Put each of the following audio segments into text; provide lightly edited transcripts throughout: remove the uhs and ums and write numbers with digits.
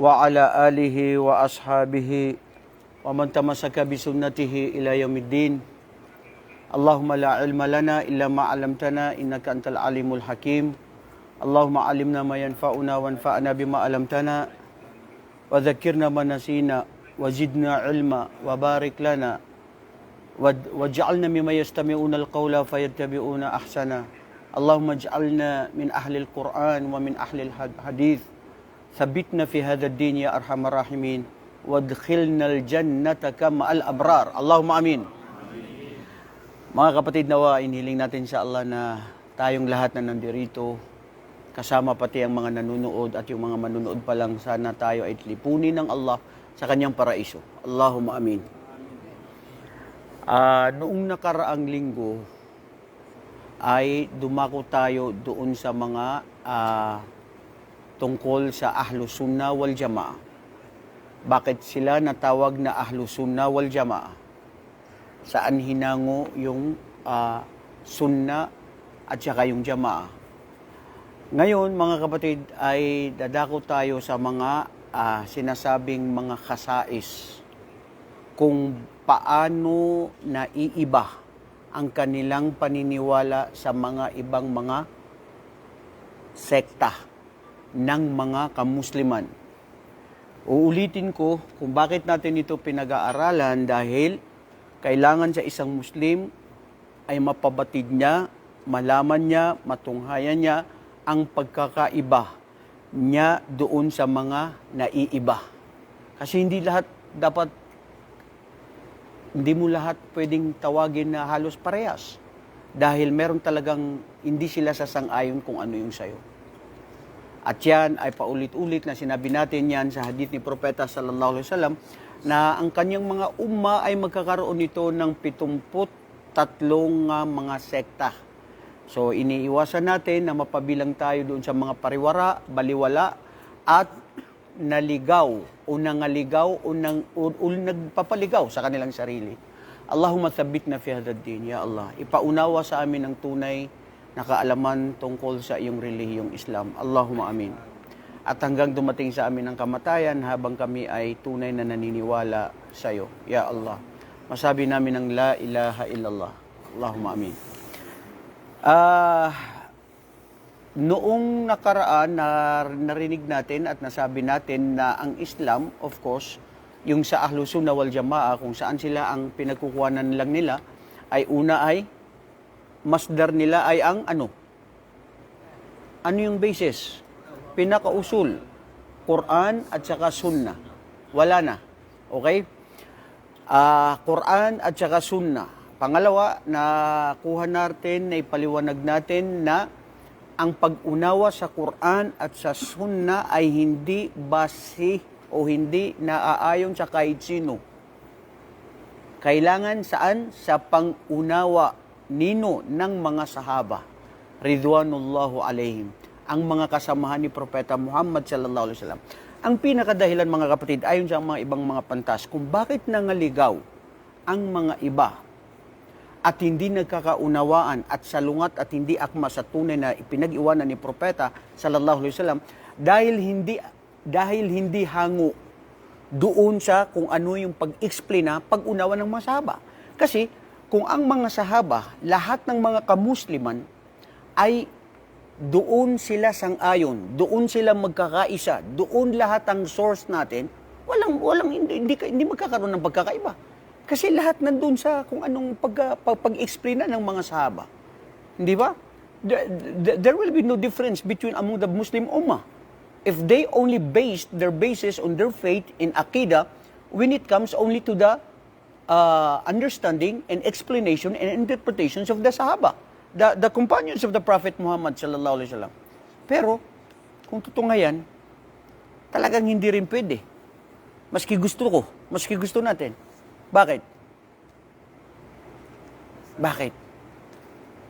وعلى آله وأصحابه ومن تمسك بسنته إلى يوم الدين. اللهم لا علم لنا إلا ما علمتنا إنك أنت العليم الحكيم. اللهم علمنا ما ينفعنا وانفعنا بما علمتنا وذكرنا ما نسينا وزدنا علما وبارك لنا واجعلنا مما يستمعون القول فيتبعون أحسنه. اللهم اجعلنا من أهل القرآن ومن أهل الحديث. ثبتنا في هذا الدين يا أرحم الراحمين وادخلنا الجنة كما الأبرار. اللهم آمين. Mga kapatid, nawa inihiling natin sa Allah na tayong lahat na nandirito, kasama pati ang mga nanunood at yung mga manunood pa lang, sana tayo ay lipunin ng Allah sa kanyang paraiso. Allahumma amin. Noong nakaraang linggo ay dumako tayo doon sa mga tungkol sa Ahlus Sunnah wal Jamaah. Bakit sila natawag na Ahlus Sunnah wal Jamaah? Saan hinango yung Sunnah at saka yung Jamaah? Ngayon, mga kapatid, ay dadako tayo sa mga sinasabing mga khasais, kung paano naiiba ang kanilang paniniwala sa mga ibang mga sekta ng mga kamusliman. Uulitin ko kung bakit natin ito pinag-aaralan, dahil kailangan sa isang Muslim ay mapabatid niya, malaman niya, matunghayan niya ang pagkakaiba niya doon sa mga naiiba. Kasi hindi mo lahat pwedeng tawagin na halos parehas. Dahil meron talagang hindi sila sasang-ayon kung ano yung sayo. At yan ay paulit-ulit na sinabi natin yan sa hadith ni Propeta sallallahu alaihi wasallam na ang kanyang mga umma ay magkakaroon nito ng 73 mga sekta. So iniiwasan natin na mapabilang tayo doon sa mga pariwara, baliwala at naligaw o nangaligaw o nagpapaligaw sa kanilang sarili. Allahumma thabbitna fi hadha ad-din, ya Allah. Ipaunawa sa amin ang tunay na kaalaman tungkol sa iyong relihiyong Islam. Allahumma amin. At hanggang dumating sa amin ang kamatayan habang kami ay tunay na naniniwala sa iyo, ya Allah. Masabi namin ang la ilaha illallah. Allahumma amin. Noong nakaraan, narinig natin at nasabi natin na ang Islam, of course, yung sa Ahlus Sunnah wal Jamaah, kung saan sila ang pinagkukuhanan lang nila, ay una ay masdar nila ay ang ano? Ano yung basis? Pinakausul. Quran at saka Sunnah. Wala na. Okay? Quran at saka Sunnah. Pangalawa, nakuha natin, na ipaliwanag natin na ang pag-unawa sa Quran at sa Sunnah ay hindi base o hindi naaayon sa kahit sino. Kailangan saan? Sa pang-unawa nino ng mga sahaba, ridwanullahu alaihim, ang mga kasamahan ni Propeta Muhammad sallallahu alaihi wasallam. Ang pinakadahilan, mga kapatid, ayon sa mga ibang mga pantas, kung bakit nangaligaw ang mga iba at hindi nagkakaunawaan at salungat at hindi akma sa tunay na ipinag-iwanan ni Propeta sallallahu alaihi wasallam, dahil hindi hango doon sa kung ano yung pag-explain na pag-unawa ng mga sahaba. Kasi kung ang mga sahaba, lahat ng mga kamusliman ay doon sila sang-ayon, doon sila magkakaisa, doon lahat ang source natin, hindi magkakaroon ng pagkakaiba. Kasi lahat nandun sa kung anong pag-explain na ng mga sahaba. Hindi ba? There will be no difference between among the Muslim Ummah. If they only based their basis on their faith in Aqidah, when it comes only to the understanding and explanation and interpretations of the Sahaba, the companions of the Prophet Muhammad sallallahu alaihi wasallam. Pero kung tutungayan, talagang hindi rin pwede. Maski gusto natin. Bakit?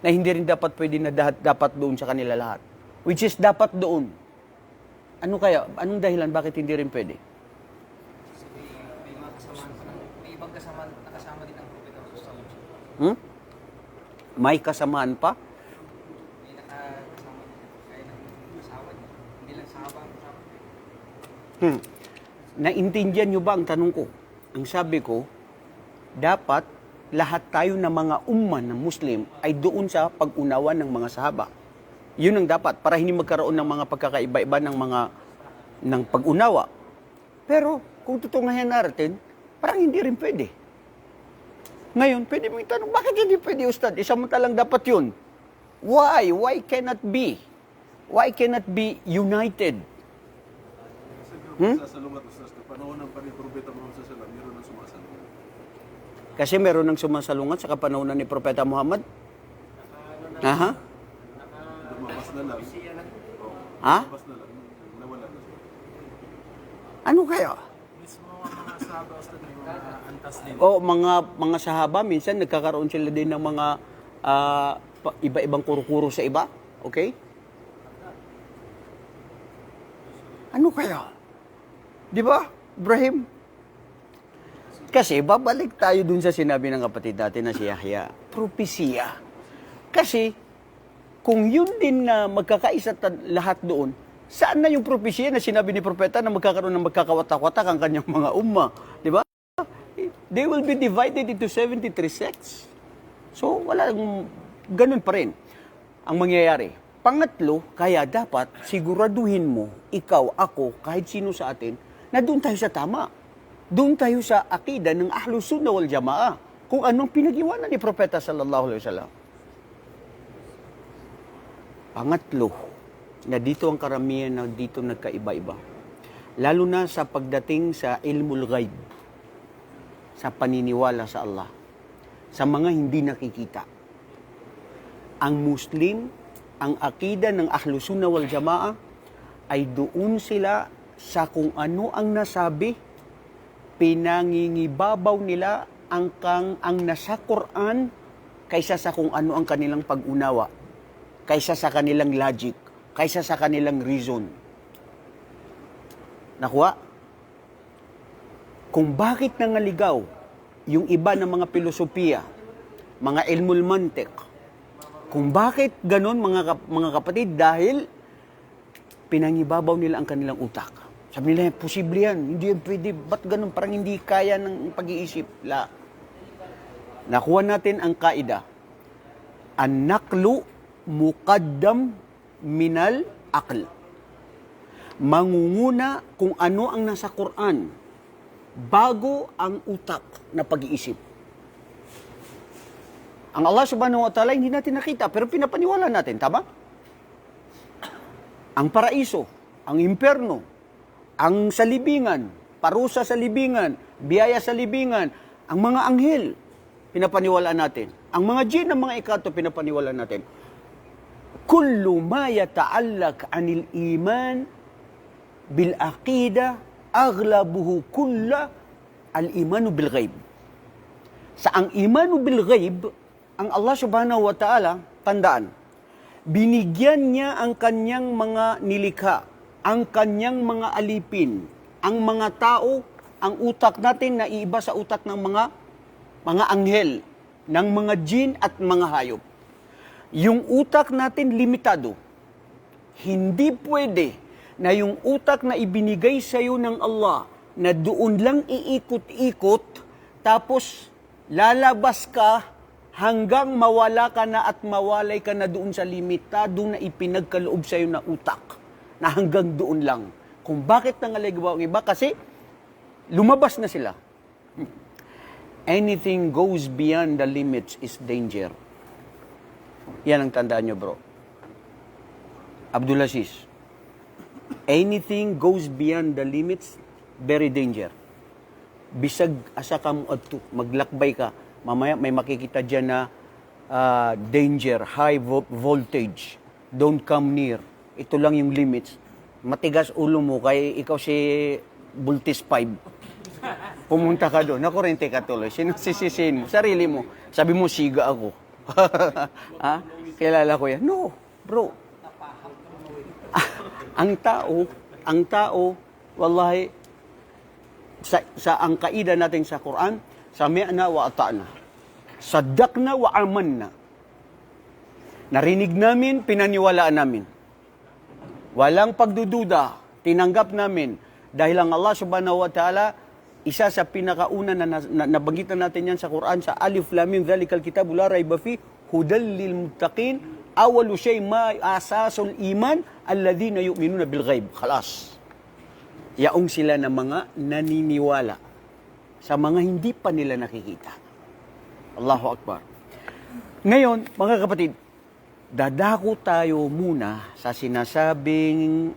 Na hindi rin dapat pwede na dapat doon sa kanila lahat. Which is dapat doon. Ano kaya? Anong dahilan bakit hindi rin pwede? May ibang nakasama din ang propeta sa May kasamaan pa? May nakasama din kaya ng asawa niya. Hindi lang sahaba ang kasama. naintindihan nyo ba ang tanong ko? Ang sabi ko, dapat lahat tayo na mga umma ng Muslim ay doon sa pag-unawa ng mga sahaba. Yun ang dapat, para hindi magkaroon ng mga pagkakaiba-iba ng pag-unawa. Pero, kung tutungayan natin, parang hindi rin pwede. Ngayon, pwede mo itanong, bakit hindi pwede, Ustad? Samantalang dapat yun. Why? Why cannot be? Why cannot be united? Sasalungat, Ustaz, na panahon ng Propeta Muhammad sallallahu alaihi wasallam, meron ng sumasalungat. Kasi meron ng sumasalungat sa kapanahonan ni Propeta Muhammad. Aha. Lumabas na lang. Ha? Lumabas na lang. Nawala na siya. Ano kaya? Mismo ang mga sahaba, Ustad, may mga antas din. O mga sahaba, minsan nagkakaroon sila din ng mga iba-ibang kuro-kuro sa iba. Okay? Ano kaya? Di ba, Ibrahim? Kasi babalik tayo dun sa sinabi ng kapatid natin na si Yahya. Propesya. Kasi kung yun din na magkakaisa lahat doon, saan na yung propesya na sinabi ni Propeta na magkakaroon ng magkakawatak-watak ang kanyang mga umma? Di ba? They will be divided into 73 sects. So, ganun pa rin ang mangyayari. Pangatlo, kaya dapat siguraduhin mo, ikaw, ako, kahit sino sa atin, na doon tayo sa tama. Doon tayo sa akida ng Ahlus Sunnah wal Jamaa. Kung anong pinag-iwanan ni Propeta sallallahu alaihi wasallam. Pangatlo, na dito ang karamihan na dito nagkaiba-iba. Lalo na sa pagdating sa ilmul ghaib, sa paniniwala sa Allah, sa mga hindi nakikita. Ang Muslim, ang akida ng Ahlus Sunnah wal Jamaa ay doon sila sa kung ano ang nasabi, pinangingibabaw nila ang nasa Quran kaysa sa kung ano ang kanilang pag-unawa, kaysa sa kanilang logic, kaysa sa kanilang reason. Nakuha? Kung bakit nangaligaw yung iba ng mga filosofiya, mga ilmul mantiq, kung bakit ganon mga kapatid, dahil pinangibabaw nila ang kanilang utak. Sabi nila, posible yan, hindi yan pwede, ba't ganon, parang hindi kaya ng pag-iisip. Nakuha natin ang kaida, an-naqlu muqaddam minal aql. Mangunguna kung ano ang nasa Quran bago ang utak na pag-iisip. Ang Allah subhanahu wa ta'ala hindi natin nakita, pero pinapaniwala natin, tama? Ang paraiso, ang impyerno, ang salibingan, parusa sa libingan, biyaya sa libingan, ang mga anghel, pinapaniwalaan natin. Ang mga jinn, ang mga ikato, pinapaniwalaan natin. Kullu ma yata'allak anil iman bil aqida aglabuhu kulla al imanu bil ghaib. Sa ang imanu bil ghaib, ang Allah subhanahu wa ta'ala, tandaan, binigyan niya ang kanyang mga nilikha, ang kanyang mga alipin, ang mga tao, ang utak natin na iiba sa utak ng mga anghel, ng mga jinn at mga hayop. Yung utak natin limitado. Hindi pwede na yung utak na ibinigay sa iyo ng Allah na doon lang iikot-ikot tapos lalabas ka hanggang mawala ka na at mawalay ka na doon sa limitado na ipinagkaloob sa iyo na utak na hanggang doon lang. Kung bakit nangaligaw ang iba? Kasi lumabas na sila. Anything goes beyond the limits is danger. Yan ang tandaan nyo, bro. Abdulaziz. Anything goes beyond the limits, very danger. Bisag asa ka mo adto, maglakbay ka, mamaya may makikita dyan na danger, high voltage, don't come near. Ito lang yung limits. Matigas ulo mo, kaya ikaw si Bultis 5. Pumunta ka doon, nakurente ka tuloy. Sinasisisin mo, sarili mo. Sabi mo, siga ako. Ha? Kilala ko yan. No, bro. Ang tao, wallahi, sa ang kaida natin sa Quran, sami'na wa ata'na. Saddaqna wa amanna. Narinig namin, pinaniwalaan namin. Walang pagdududa, tinanggap namin. Dahil ang Allah subhanahu wa ta'ala, isa sa pinakauna na nabanggit na natin yan sa Quran, sa Alif Lam Mim, dhalikal kitabu la rayba fi, hudal lil muttaqin, awalu shay ma asasul iman, alladhina yu'minuna bil ghaib. Khalas. Yaong sila na mga naniniwala sa mga hindi pa nila nakikita. Allahu Akbar. Ngayon, mga kapatid, dadako tayo muna sa sinasabing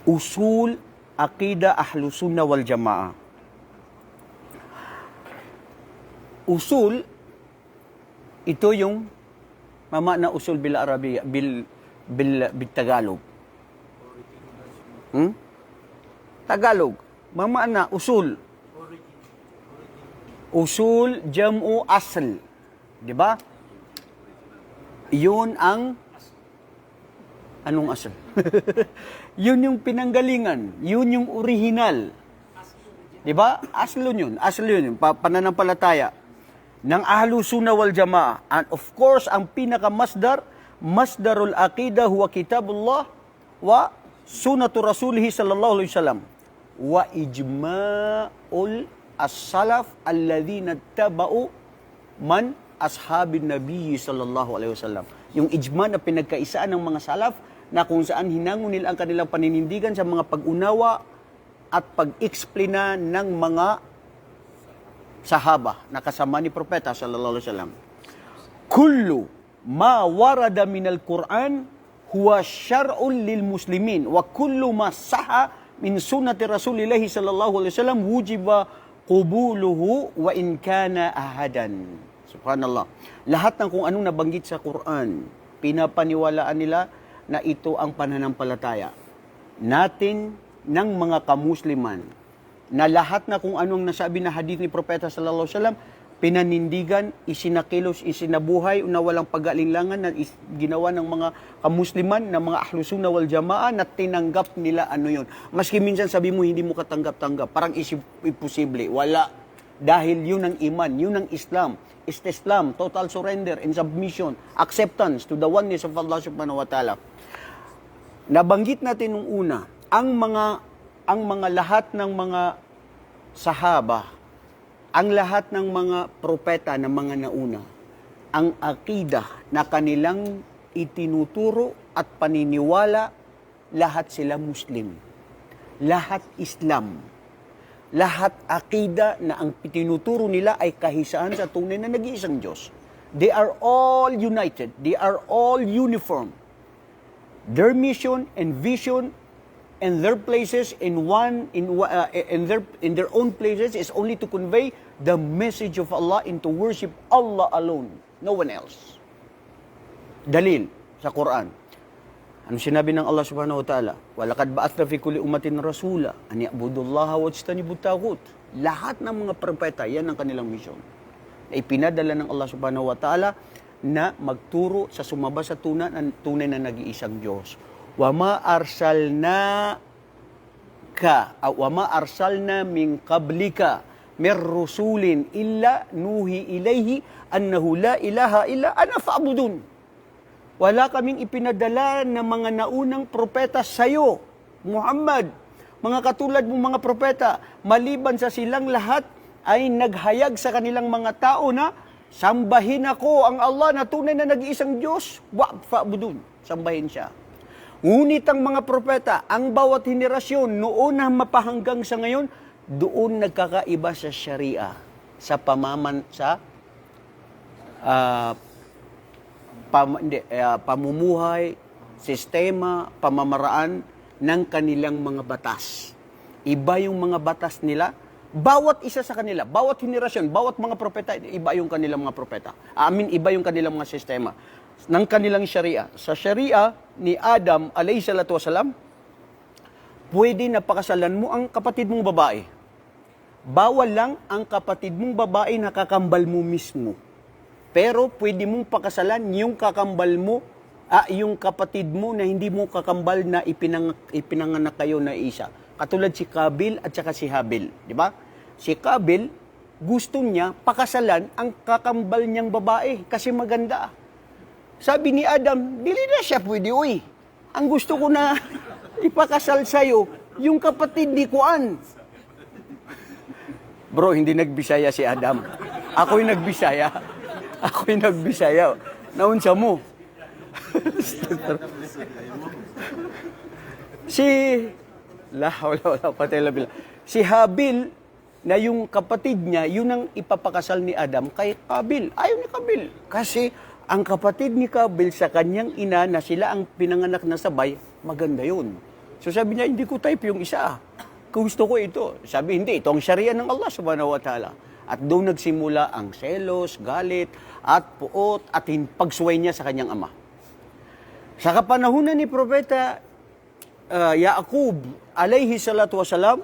usul aqida ahlus sunnah wal jamaa. Usul, ito yung mama na usul bil Arabiya, bil Tagalog. Tagalog, mama na usul. Usul jam'u asl. 'Di ba? Yun ang anong asl? Yun yung pinanggalingan, yun yung original. 'Di ba? Aslo yun, pananampalataya ng Ahlus Sunnah wal Jamaa. And of course, ang masdarul aqidah huwa kitabullah wa sunnatu rasulih sallallahu alaihi wasallam wa ijma'ul as-salaf alladhina taba'u man ashabin nabiyyi sallallahu alaihi wasallam. Yung ijma na pinagkaisaan ng mga salaf na kung saan hinangon nila ang kanilang paninindigan sa mga pag-unawa at pag-explaina ng mga sahaba na kasama ni Propeta sallallahu alaihi wasallam. Kullu ma warada minal Qur'an huwa syar'un lil muslimin wa kullu ma sahha min sunnati Rasulillah sallallahu alaihi wasallam wujiba qubuluhu wa in kana ahadan. Subhanallah. Lahat ng kung anong nabanggit sa Quran, pinapaniwalaan nila na ito ang pananampalataya natin ng mga kamusliman. Na lahat na kung anong nasabi na hadith ni Propeta sallallahu alaihi wasallam, pinanindigan, isinakilos, isinabuhay na walang pag-alinlangan na ginawa ng mga kamusliman, ng mga Ahlus Sunnah wal Jamaa na tinanggap nila ano yun. Maski minsan sabi mo hindi mo katanggap-tanggap, parang imposible. Wala. Dahil yun ang iman, yun ang Islam. Istislam, total surrender and submission, acceptance to the oneness of Allah subhanahu wa ta'ala. Nabanggit natin nung una, ang mga lahat ng mga sahaba, ang lahat ng mga propeta na mga nauna, ang akidah na kanilang itinuturo at paniniwala, lahat sila Muslim. Lahat Islam. Lahat akida na ang tinuturo nila ay kahisaan sa tunay na nag-iisang Diyos. They are all united. They are all uniform. Their mission and vision and their places in their own places is only to convey the message of Allah and to worship Allah alone, no one else. Dalil sa Quran. Ano sinabi ng Allah subhanahu wa ta'ala? Walaqad ba'athna fi kulli ummatin rasula an ya'budullaha wajtanibut taghut. Lahat ng mga propeta, yan ang kanilang mission. Na ipinadala ng Allah subhanahu wa ta'ala na magturo sa sumaba sa tunay na nag-iisang Diyos. Wa ma arsalna min qablika mir rusulin illa nuhi ilayhi annahu la ilaha illa ana fa'budun. Wala kaming ipinadala ng mga naunang propeta sa'yo, Muhammad, mga katulad mong mga propeta, maliban sa silang lahat ay naghayag sa kanilang mga tao na sambahin ako ang Allah na tunay na nag-iisang Diyos, fa'budun, sambahin siya. Ngunit ang mga propeta, ang bawat henerasyon, noon na mapahanggang sa ngayon, doon nagkakaiba sa Sharia, sa pamumuhay, sistema, pamamaraan ng kanilang mga batas. Iba yung mga batas nila, bawat isa sa kanila, bawat henerasyon, bawat mga propeta, iba yung kanilang mga propeta. Iba yung kanilang mga sistema ng kanilang Sharia. Sa Sharia ni Adam alayhi salatu wasalam, pwede na pakasalan mo ang kapatid mong babae. Bawal lang ang kapatid mong babae na kakambal mo mismo. Pero pwede mong pakasalan yung kakambal mo, yung kapatid mo na hindi mo kakambal na ipinanganak kayo na isa. Katulad si Kabil at saka si Habil, di ba? Si Kabil, gusto niya pakasalan ang kakambal niyang babae kasi maganda. Sabi ni Adam, dili na siya pwede, uy. Ang gusto ko na ipakasal sa'yo, yung kapatid ni Kuan. Bro, hindi nagbisaya si Adam. Ako'y nagbisaya. Ako'y nagbisaya. Naunsa mo. Si Si Habil na yung kapatid niya, yun ang ipapakasal ni Adam kay Kabil. Ayaw ni Kabil. Kasi ang kapatid ni Kabil sa kanyang ina na sila ang pinanganak na sabay, maganda yun. So sabi niya, hindi ko type yung isa. Gusto ko ito. Sabi, hindi, ito ang syariah ng Allah subhanahu wa ta'ala. At doon nagsimula ang selos, galit, at puot, at pagsuway niya sa kanyang ama. Sa kapanahunan ni Propeta Yaqub, alayhi salatu wasalam,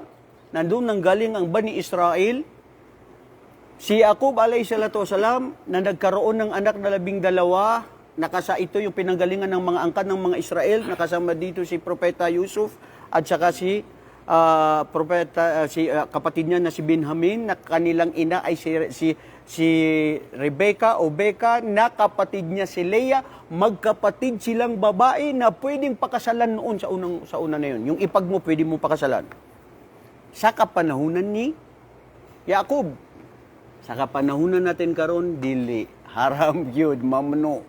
nandun nang galing ang Bani Israel. Si Yaqub, alayhi salatu wasalam, na nagkaroon ng anak na 12, nakasa ito yung pinanggalingan ng mga angkan ng mga Israel, nakasama dito si Propeta Yusuf, at saka si kapatid niya na si Benjamin, na kanilang ina ay si Rebecca o Becca, na kapatid niya si Leah, magkapatid silang babae na pwedeng pakasalan noon sa una na yun. Yung ipag mo, pwede mo pakasalan. Sa kapanahunan ni Yaqub. Sa kapanahunan natin karon, dili, haram yun, mamno.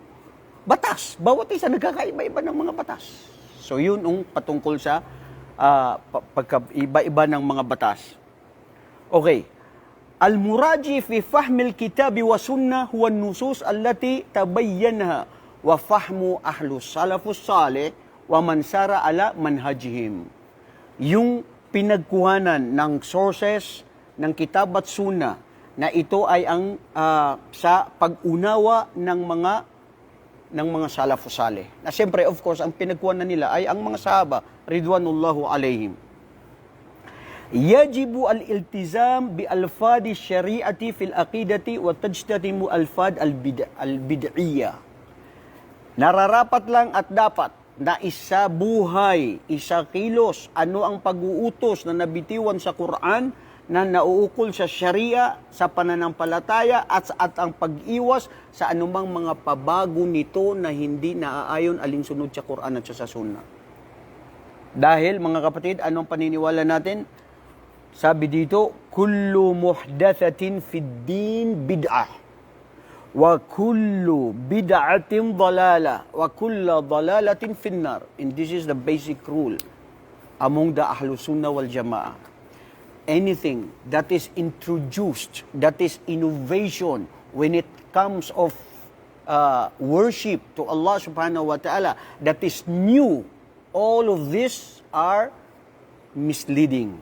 Batas, bawat isa nagkakaiba-iba ng mga batas. So yun ang patungkol sa pagkaiba-iba ng mga batas. Okay. Al-muraji fi fahmil kitabi wa sunnah huwa nusus allati tabayyanaha wa fahmu ahlus salafus salih wa man sara ala manhajihim. Yung pinagkuhanan ng sources ng kitab at sunnah na ito ay ang sa pag-unawa ng mga salafus salih. Na siyempre, of course, ang pinagkuhanan nila ay ang mga sahaba, ridwanullahu alaihim. Yajibu al-iltizam bi alfadi syari'ati fil aqidati wa tajtatimu alfad al-bid'iyya. Nararapat lang at dapat na isa buhay, isa kilos, ano ang pag-uutos na nabitiwan sa Quran na nauukol sa Sharia, sa pananampalataya at ang pag-iwas sa anumang mga pabago nito na hindi naaayon alinsunod sa Quran at sa Sunnah. Dahil, mga kapatid, anong paniniwala natin? Sabi dito, kullu muhdathatin fid din bid'ah wa kullu bid'atin dalala wa kullu dalalatin finnar. And this is the basic rule among the Ahlus Sunnah wal Jama'ah. Anything that is introduced, that is innovation when it comes of worship to Allah subhanahu wa ta'ala, that is new, all of this are misleading.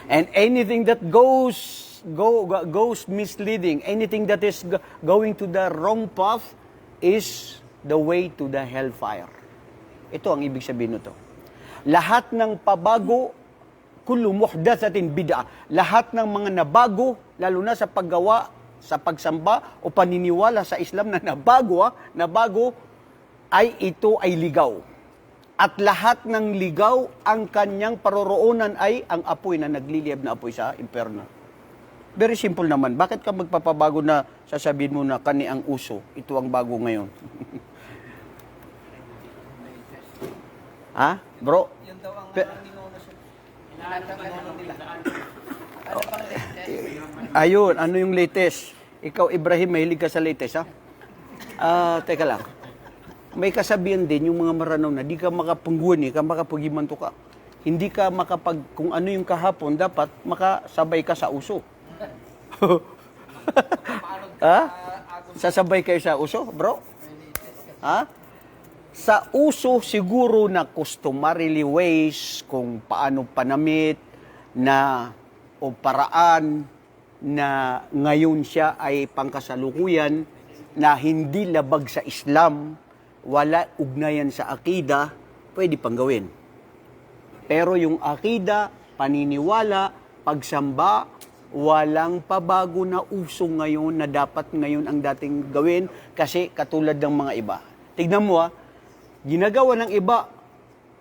And anything that goes misleading, anything that is going to the wrong path is the way to the hellfire. Ito ang ibig sabihin nito. Lahat ng pabago, kullu muhdathatin bid'ah. Lahat ng mga nabago, lalo na sa paggawa, sa pagsamba o paniniwala sa Islam na nabago, ay ito ay ligaw. At lahat ng ligaw, ang kanyang paroroonan ay ang apoy na nagliliyab na apoy sa impyerno. Very simple naman. Bakit ka magpapabago na sasabihin mo na kani ang uso? Ito ang bago ngayon. Ha? Bro? Yun daw ang Pe- ninuno siya. Ninuno nila. Ano pang latest? Ayun, ano yung latest? Ikaw, Ibrahim, mahilig ka sa latest, ha? Teka lang. May kasabihan din yung mga maranaw na di ka makapungguan ka makapagimanto ka. Hindi ka kung ano yung kahapon, dapat makasabay ka sa uso. Ha? Sasabay kayo sa uso, bro? Ha? Sa uso, siguro na customarily ways kung paano panamit na o paraan na ngayon siya ay pangkasalukuyan na hindi labag sa Islam, wala ugnayan sa akida, pwede pang gawin. Pero yung akida, paniniwala, pagsamba, walang pabago na uso ngayon na dapat ngayon ang dating gawin kasi katulad ng mga iba. Tignan mo ginagawa ng iba,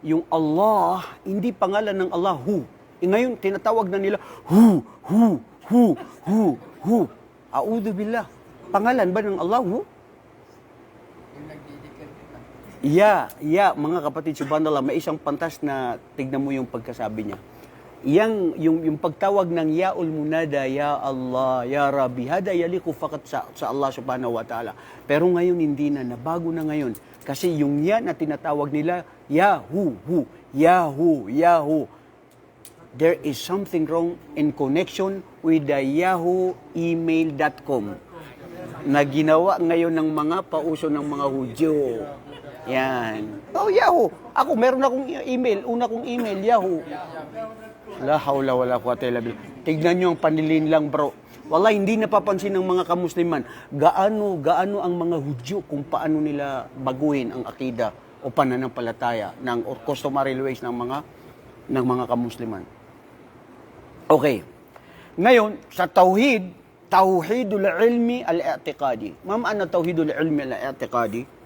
yung Allah, hindi pangalan ng Allah, Hu. Ngayon, tinatawag na nila, Hu. A'udhu billah. Pangalan ba ng Allah, Hu? Mga kapatid, subhanallah, may isang pantas na tignan mo yung pagkasabi niya. Yung pagtawag ng yaul munada, ya Allah, ya Rabbi, hada yaliku fakat sa Allah subhanahu wa ta'ala. Pero ngayon hindi na, nabago na ngayon. Kasi yung ya na tinatawag nila, Yahu, Yahu. There is something wrong in connection with the yahooemail.com na ginawa ngayon ng mga pauso ng mga Hudyo. Yan. Oh, Yahoo. Ako, meron akong email. Una kong email, Yahoo. La hawla wala quwwata illa billah. Tignan nyo ang panilin lang, bro. Wala, hindi napapansin ng mga kamusliman. Gaano ang mga Hudyo kung paano nila baguhin ang akida o pananampalataya ng or customary ways ng mga kamusliman. Okay. Ngayon, sa tauhidul ilmi al-i'tiqadi. Ma'am, ano tauhidul ilmi al-i'tiqadi?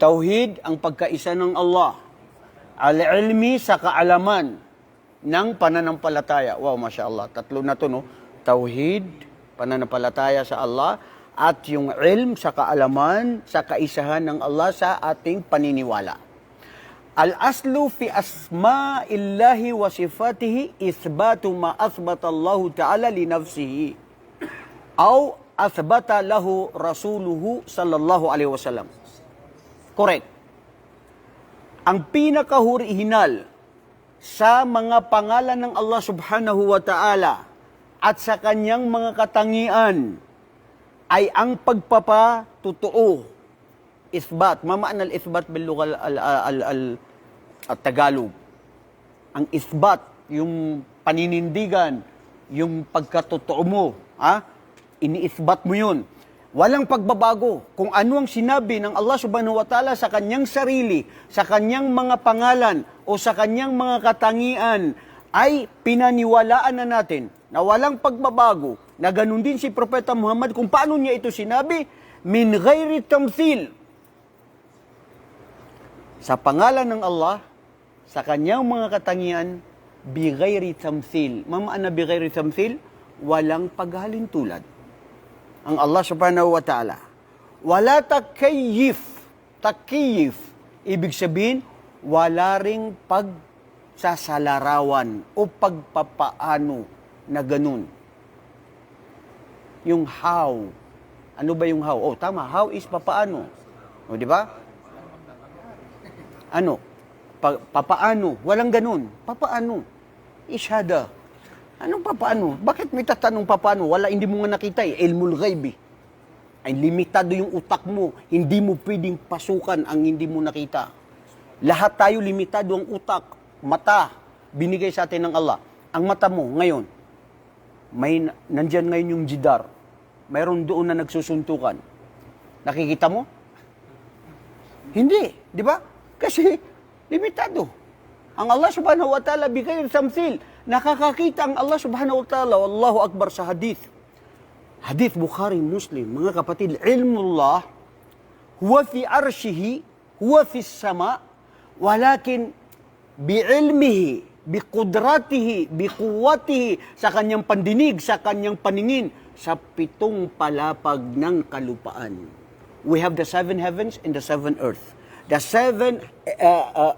Tauhid ang pagkaisa ng Allah. Al-ilmi sa kaalaman ng pananampalataya. Wow, mashallah. Tatlo na to, no? Tauhid, pananampalataya sa Allah, at yung ilm sa kaalaman, sa kaisahan ng Allah sa ating paniniwala. Al-aslu fi asma'illahi wa sifatihi isbatu ma asbata Allah ta'ala li nafsihi aw asbata lahu rasuluhu sallallahu alaihi wasallam. Correct. Ang pinakahurihinal sa mga pangalan ng Allah subhanahu wa ta'ala at sa kanyang mga katangian ay ang pagpapatutuo. Isbat. Mamaan al-isbat bil lugha al-Tagalog. Ang isbat, yung paninindigan, yung pagkatotoo mo, ini-isbat mo yun. Walang pagbabago. Kung ano ang sinabi ng Allah subhanahu wa ta'ala sa kanyang sarili, sa kanyang mga pangalan, o sa kanyang mga katangian, ay pinaniwalaan na natin na walang pagbabago, na ganun din si Propeta Muhammad kung paano niya ito sinabi, min ghairi tamthil. Sa pangalan ng Allah, sa kanyang mga katangian, bi ghairi tamthil. Mamaan na bi ghairi tamthil? Walang paghalintulad. Ang Allah subhanahu wa ta'ala. Wala takayif. Takayif. Ibig sabihin, wala ring pagsasalarawan o pagpapaano na ganun. Yung how. Ano ba yung how? Oh, tama. How is papaano. O, di ba? Ano? Papaano. Walang ganun. Papaano. Ishada. Anong papaano? Bakit may tatanong papaano? Wala, hindi mo nga nakita eh. Ilmul ghaibi. Ay limitado yung utak mo. Hindi mo pwedeng pasukan ang hindi mo nakita. Lahat tayo limitado ang utak. Mata. Binigay sa atin ng Allah. Ang mata mo ngayon, nandyan ngayon yung jidar. Mayroon doon na nagsusuntukan. Nakikita mo? Hindi. Di ba? Kasi limitado. Ang Allah subhanahu wa ta'ala bigay ng samsil. Nakakakita ang Allah subhanahu wa ta'ala, wallahu akbar, sa hadith. Hadith Bukhari, Muslim. Mga kapatid, ilmullah, huwa fi arshihi, huwa fi sama, walakin bi'ilmihi, biqudratihi, biquwatihi, sa kanyang pandinig, sa kanyang paningin, sa 7 palapag ng kalupaan. We have the 7 heavens and the 7 earth. The 7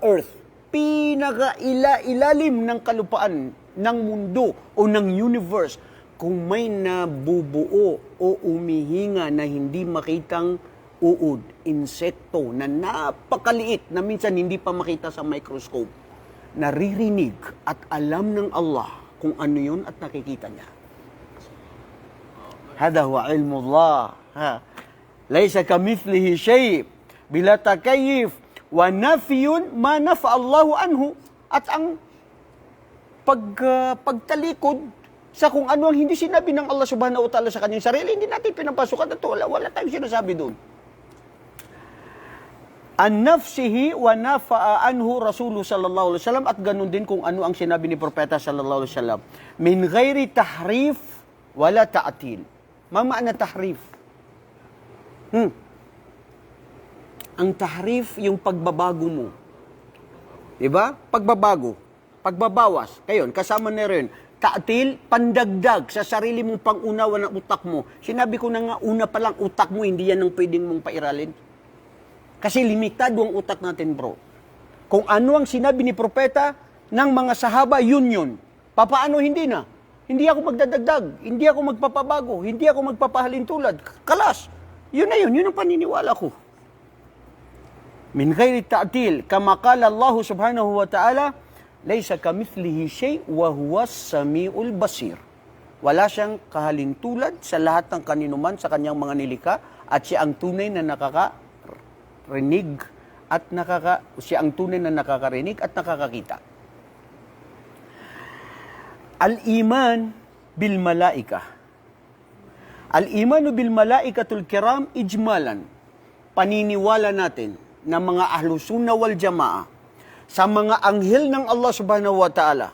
earth, pinaka-ilalim ng kalupaan, ng mundo o ng universe, kung may nabubuo o umihinga na hindi makitang uod, insekto na napakaliit na minsan hindi pa makita sa microscope, naririnig at alam ng Allah kung ano yun at nakikita niya. Hada huwa ilmullah. Laysa kamithlihi shay' bila takayif wa nafiyun ma nafa Allahu anhu, at ang pagtalikod sa kung ano ang hindi sinabi ng Allah subhanahu wa ta'ala sa kanyang sarili, hindi natin pinapasukan at wala tayong sinasabi doon. An nafsihi wa nafa'a anhu Rasuluhu sallallahu alaihi wasallam, at ganun din kung ano ang sinabi ni Propeta sallallahu alaihi wasallam, min ghairi tahrif wala ta'til. Mamaan na tahrif? Ang tahrif, yung pagbabago mo. Diba? Pagbabago. Pagbabawas. Kayon, kasama na rin. ta'til, pandagdag sa sarili mong pangunawa ng utak mo. Sinabi ko na nga, una pa lang, utak mo, hindi yan ang pwedeng mong pairalin. Kasi limitado ang utak natin, bro. Kung ano ang sinabi ni propeta ng mga sahaba, yun. Papaano hindi na? Hindi ako magdadagdag, hindi ako magpapabago, hindi ako magpapahalintulad. Kalas! Yun na yun ang paniniwala ko. Min ghairi ta'til, kama qala Allah subhanahu wa ta'ala, laysa kamithlihi shay wa huwas samiul basir. Wala siyang kahalintulad sa lahat ng kaninuman sa kanyang mga nilikha at siya ang tunay na nakakarinig at nakakakita. Al-iman bil malaika. Al-imanu bil malaikatul kiram ijmalan. Paniniwala natin na mga ahlusunna wal jamaa sa mga anghel ng Allah subhanahu wa ta'ala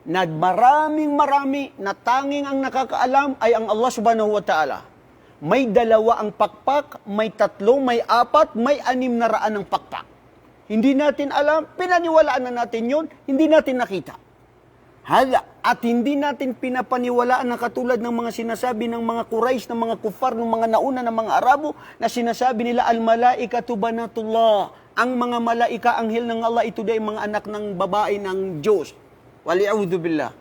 na marami na tanging ang nakakaalam ay ang Allah subhanahu wa ta'ala. May 2 ang pakpak, may 3, may 4, may 600 ang pakpak. Hindi natin alam, pinaniwalaan na natin yun, hindi natin nakita. At hindi natin pinapaniwalaan na katulad ng mga sinasabi ng mga Quraysh, ng mga kufar, ng mga nauna ng mga Arabo, na sinasabi nila, al-malaikatu banatullah. Ang mga malaika, anghel ng Allah, ito day mga anak ng babae ng Diyos. Wali'udhu billah.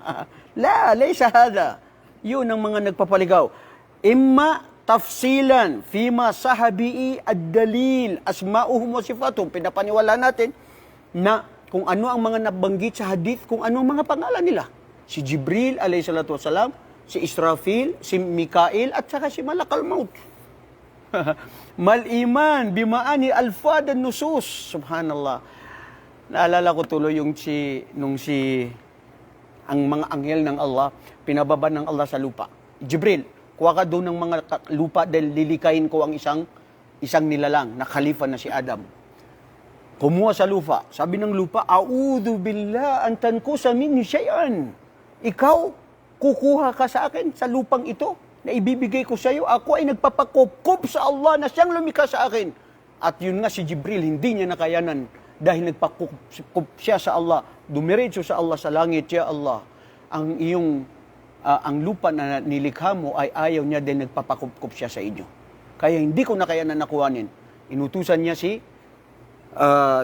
Laysa hada. Yun ang mga nagpapaligaw. Imma tafsilan, fima sahabi'i ad-dalil, asma'uhum wa sifatuhum. Pinapaniwala natin na kung ano ang mga nabanggit sa hadith, kung ano ang mga pangalan nila. Si Jibril, alayhi salatu wasalam, si Israfil, si Mikail, at saka si Malakal Maut. Mal-iman, bimaani, alfad and nusus. Subhanallah. Naalala ko tuloy ang mga anghel ng Allah, pinababa ng Allah sa lupa. Jibril, kuha ka doon ng mga lupa dahil lilikayin ko ang isang nilalang na khalifa na si Adam. Kumuha sa lupa. Sabi ng lupa, a'udhu billah an tankusa minni shay'an. Ikaw, kukuha ka sa akin sa lupang ito na ibibigay ko sa iyo. Ako ay nagpapakupkup sa Allah na siyang lumikha sa akin. At yun nga si Jibril, hindi niya nakayanan dahil nagpakupkup siya sa Allah. Dumiretso sa Allah sa langit, ya Allah. Ang lupa na nilikha mo ay ayaw niya din nagpapakupkup siya sa inyo. Kaya hindi ko nakayanan nakuhanin. Inutusan niya si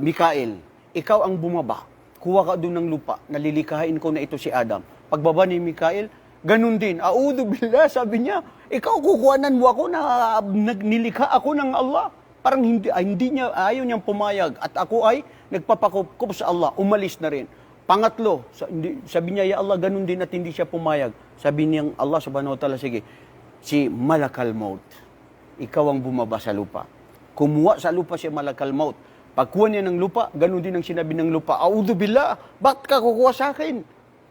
Mikael, ikaw ang bumaba. Kuha ka doon ng lupa, nalilikhain ko na ito si Adam. Pagbaba ni Mikael, ganun din. A'udhu billah, sabi niya, ikaw kukuhanan mo ako na nilikha ako ng Allah. Parang hindi niya, ayaw niyang pumayag. At ako ay nagpapakup sa Allah, umalis na rin. Pangatlo, sabi niya, ya Allah, ganun din at hindi siya pumayag. Sabi niyang Allah subhanahu wa ta'ala, sige, si Malakal Maut, ikaw ang bumaba sa lupa. Kumuha sa lupa si Malakal Maut. Pagkuha niya ng lupa, ganun din ang sinabi ng lupa. A'udhu billah, bakit ka kukuha sa akin?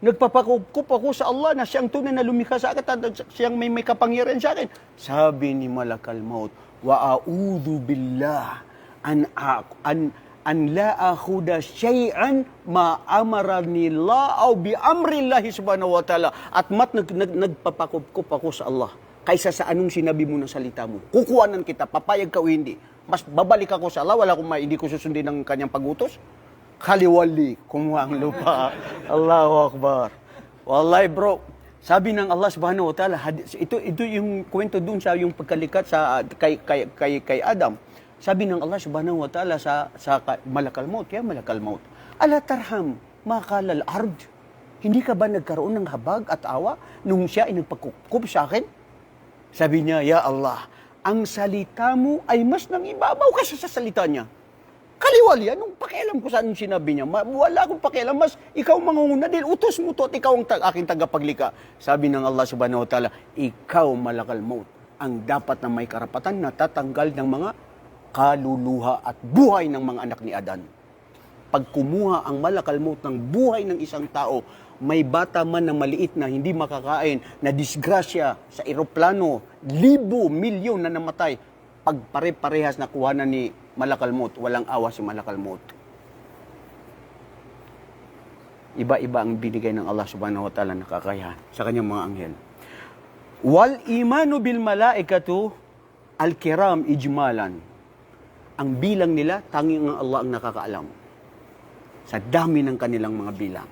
Nagpapakup ako sa Allah na siyang tunay na lumikha sa akin at siyang may kapangyarihan sa akin. Sabi ni Malakal Maut, wa a'udhu billah an la akhuda syai'an ma amarani Allah aw bi amrillahi subhanahu wa ta'ala. At nagpapakup ako sa Allah kaysa sa anong sinabi mo ng salita mo. Kukuhanan kita, papayag ka o hindi. Mas babalik ako sa Allah, hindi ko susundin ng kanyang pagutos. Khaliwali, kumuha ang lupa. Allahu Akbar. Wallahi bro, sabi ng Allah subhanahu wa ta'ala, ito yung kwento dun sa yung pagkalikat kay Adam. Sabi ng Allah subhanahu wa ta'ala sa Malakal Maut, kaya Malakal Maut, ala tarham makalal ard. Hindi ka ba nagkaroon ng habag at awa nung siya ay nagpakukup sa akin? Sabi niya, ya Allah, ang salita mo ay mas nang ibabaw kasi sa salita niya. Kaliwali, anong pakialam ko sa anong sinabi niya? Wala akong pakialam, mas ikaw mangunguna din, utos mo to at ikaw ang aking tagapaglika. Sabi ng Allah subhanahu wa ta'ala, ikaw Malakal Maut, ang dapat na may karapatan na tatanggal ng mga kaluluha at buhay ng mga anak ni Adan. Pag kumuha ang Malakal Maut ng buhay ng isang tao, may bata man na maliit na hindi makakain, na disgrasya sa eroplano, milyon na namatay, pag pare-parehas na kuhanan ni Malakal Maut, walang awa si Malakal Maut. Iba-iba ang binigay ng Allah subhanahu wa ta'ala na kakayahan sa kanyang mga anghel. Wal imanu bil malaikatu al-kiram ijmalan. Ang bilang nila, tanging ang Allah ang nakakaalam. Sa dami ng kanilang mga bilang.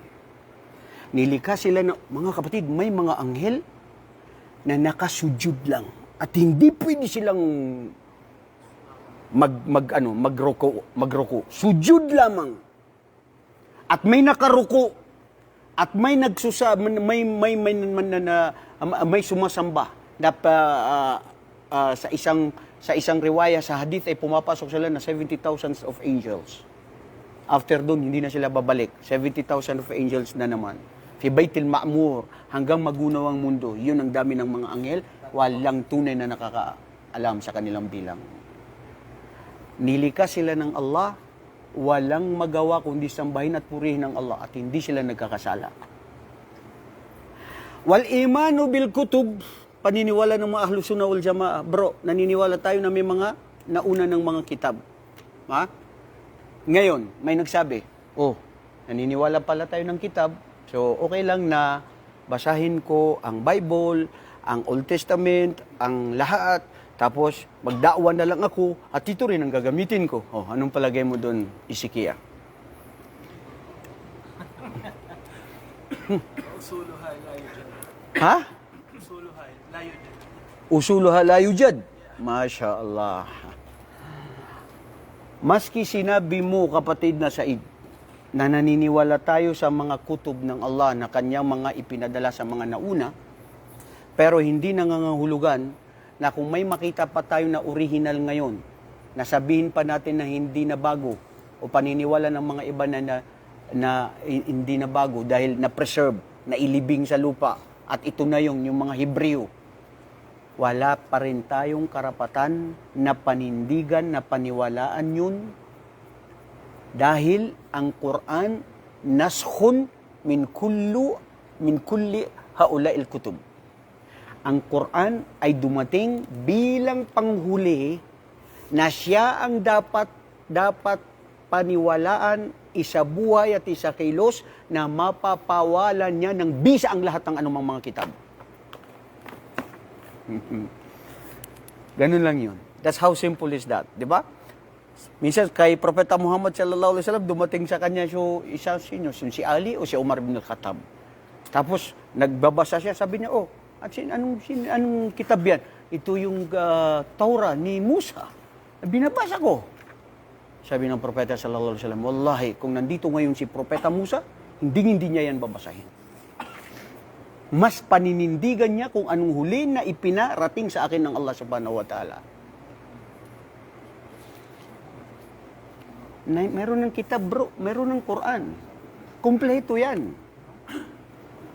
Nilikha sila ng, mga kapatid, may mga anghel na nakasujud lang. At hindi pwede silang magruko. Sujud lamang. At may nakaruko. At may may sumasamba na sa isang riwaya sa hadith ay pumapasok sila na 70,000 of angels. After doon, hindi na sila babalik. 70,000 of angels na naman. Fi Baitil Ma'mur, hanggang magunaw ang mundo. Yun ang dami ng mga anghel, walang tunay na nakakaalam sa kanilang bilang. Nilikha sila ng Allah, walang magawa kundi sambahin at purihin ng Allah at hindi sila nagkakasala. Wal imanu bil kutub, paniniwala ng mga Ahlus Sunnah wal Jamaa. Bro, naniniwala tayo na may mga nauna ng mga kitab. Ha? Ngayon, may nagsabi, naniniwala pala tayo ng kitab, so okay lang na basahin ko ang Bible, ang Old Testament, ang lahat, tapos magdakwa na lang ako at ito rin ang gagamitin ko. Anong palagay mo doon, Isikia? Usuluhay, layo dyan. Ha? Usuluhay, layo dyan. Usuluha la yujad. Masya Allah. Maski sinabi mo, kapatid na Said, na naniniwala tayo sa mga kutub ng Allah na kanyang mga ipinadala sa mga nauna, pero hindi nangangahulugan na kung may makita pa tayo na original ngayon, na sabihin pa natin na hindi na bago, o paniniwala ng mga iba na hindi na bago dahil na-preserve, na ilibing sa lupa, at ito na yung mga Hebreo, wala pa rin tayong karapatan na panindigan, na paniwalaan yun. Dahil ang Quran, naskhun min kulli haula'il kutub. Ang Quran ay dumating bilang panghuli na siya ang dapat paniwalaan, isabuhay at isakilos na mapapawalan niya ng bisa ang lahat ng anumang mga kitab. Ganun lang yun. That's how simple is that. Di ba? Minsan kay Propeta Muhammad sallallahu alaihi wasallam dumating sa kanya si Ali o si Umar bin al-Khattab. Tapos nagbabasa siya, sabi niya, anong kitab yan? Ito yung Torah ni Musa. Binabasa ko. Sabi ng Propeta sallallahu alaihi wasallam, wallahi, kung nandito ngayon si Propeta Musa, hindi niya yan babasahin. Mas paninindigan niya kung anong huli na ipinarating sa akin ng Allah subhanahu wa ta'ala. Meron ng kitab, bro. Meron ng Quran. Kompleto yan.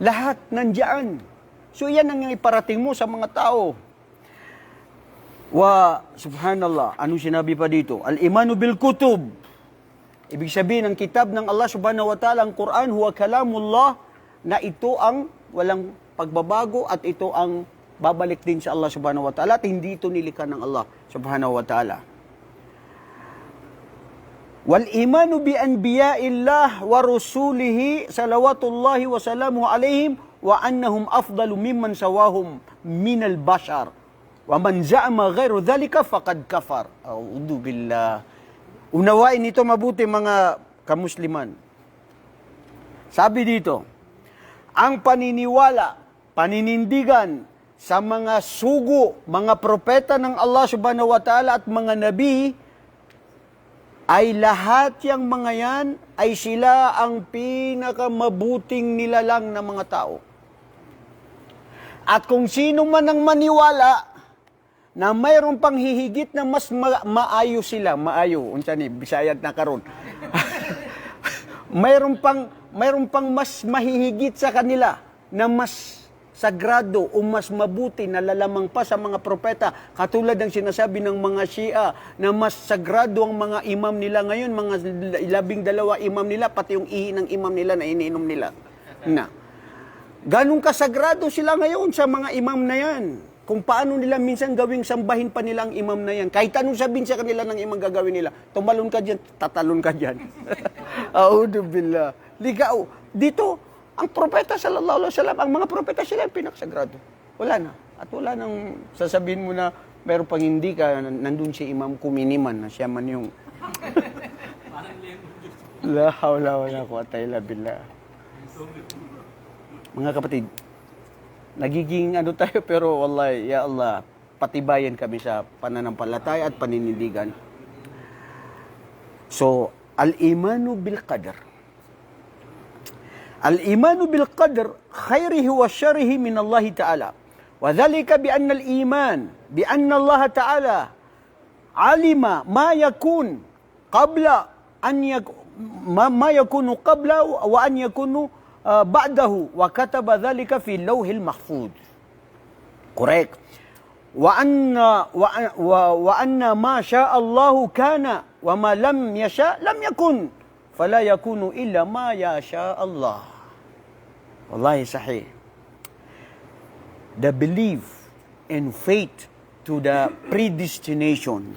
Lahat nandiyan. So yan ang iparating mo sa mga tao. Subhanallah, anong sinabi pa dito? Al-imanu bil kutub. Ibig sabihin, ang kitab ng Allah subhanahu wa ta'ala, ang Quran, huwa kalamullah, na ito ang walang pagbabago at ito ang babalik din sa Allah subhanahu wa ta'ala at hindi ito nilikha ng Allah subhanahu wa ta'ala. Wal imanu bi anbiya'illah wa rusulihi salawatullahi wa salamuhu alaihim wa annahum afdalu mimman sawahum minal bashar wa man za'ama ghairu dhalika faqad kafar. A'udhu billah. Unawain ito mabuti mga kamusliman. Sabi dito, ang paniniwala, paninindigan sa mga sugo, mga propeta ng Allah subhanahu wa ta'ala at mga nabi, ay lahat yang mga yan ay sila ang pinakamabuting nilalang ng mga tao. At kung sino man ang maniwala na mayroon pang hihigit na mas maayo sila, maayo, unsa ni Bisayat na karon. mayroon pang mas mahihigit sa kanila na mas sagrado o mas mabuti na lalamang pa sa mga propeta, katulad ng sinasabi ng mga Shia na mas sagrado ang mga imam nila ngayon, mga 12 imam nila, pati yung ihi ng imam nila na iniinom nila. Ganun kasagrado sila ngayon sa mga imam na yan. Kung paano nila minsan gawing sambahin pa nila ang imam na yan. Kahit anong sabihin sa kanila ng imam gagawin nila, tumalon ka dyan, tatalon ka dyan. A'udhu billah. Ligaw. Dito, ang propeta sallallahu alaihi wasallam, ang mga propeta sila ang pinakasagrado. Wala na. At wala nang sasabihin mo na meron pang hindi ka, nandun si Imam Kuminiman na siya man yung la hawla wala quwwata illa billah. Mga kapatid, nagiging ano tayo pero wallahi, ya Allah, patibayan kami sa pananampalataya at paninindigan. So, al-imanu bil qadar. Al-imanu bil qadar khairihi wa syarrihi min Allah Ta'ala. Wa dhalika bi anna al-iman bi anna Allah Ta'ala alima ma yakun qabla an ma yakunu qabla wa an yakunu ba'dahu wa kataba dhalika fi lawhil mahfuz. Correct. Wa anna ma syaa Allahu kana wa ma lam yasha lam yakun fala yakunu illa ma yasha Allah. Wallahi sahih. The belief and faith to the predestination.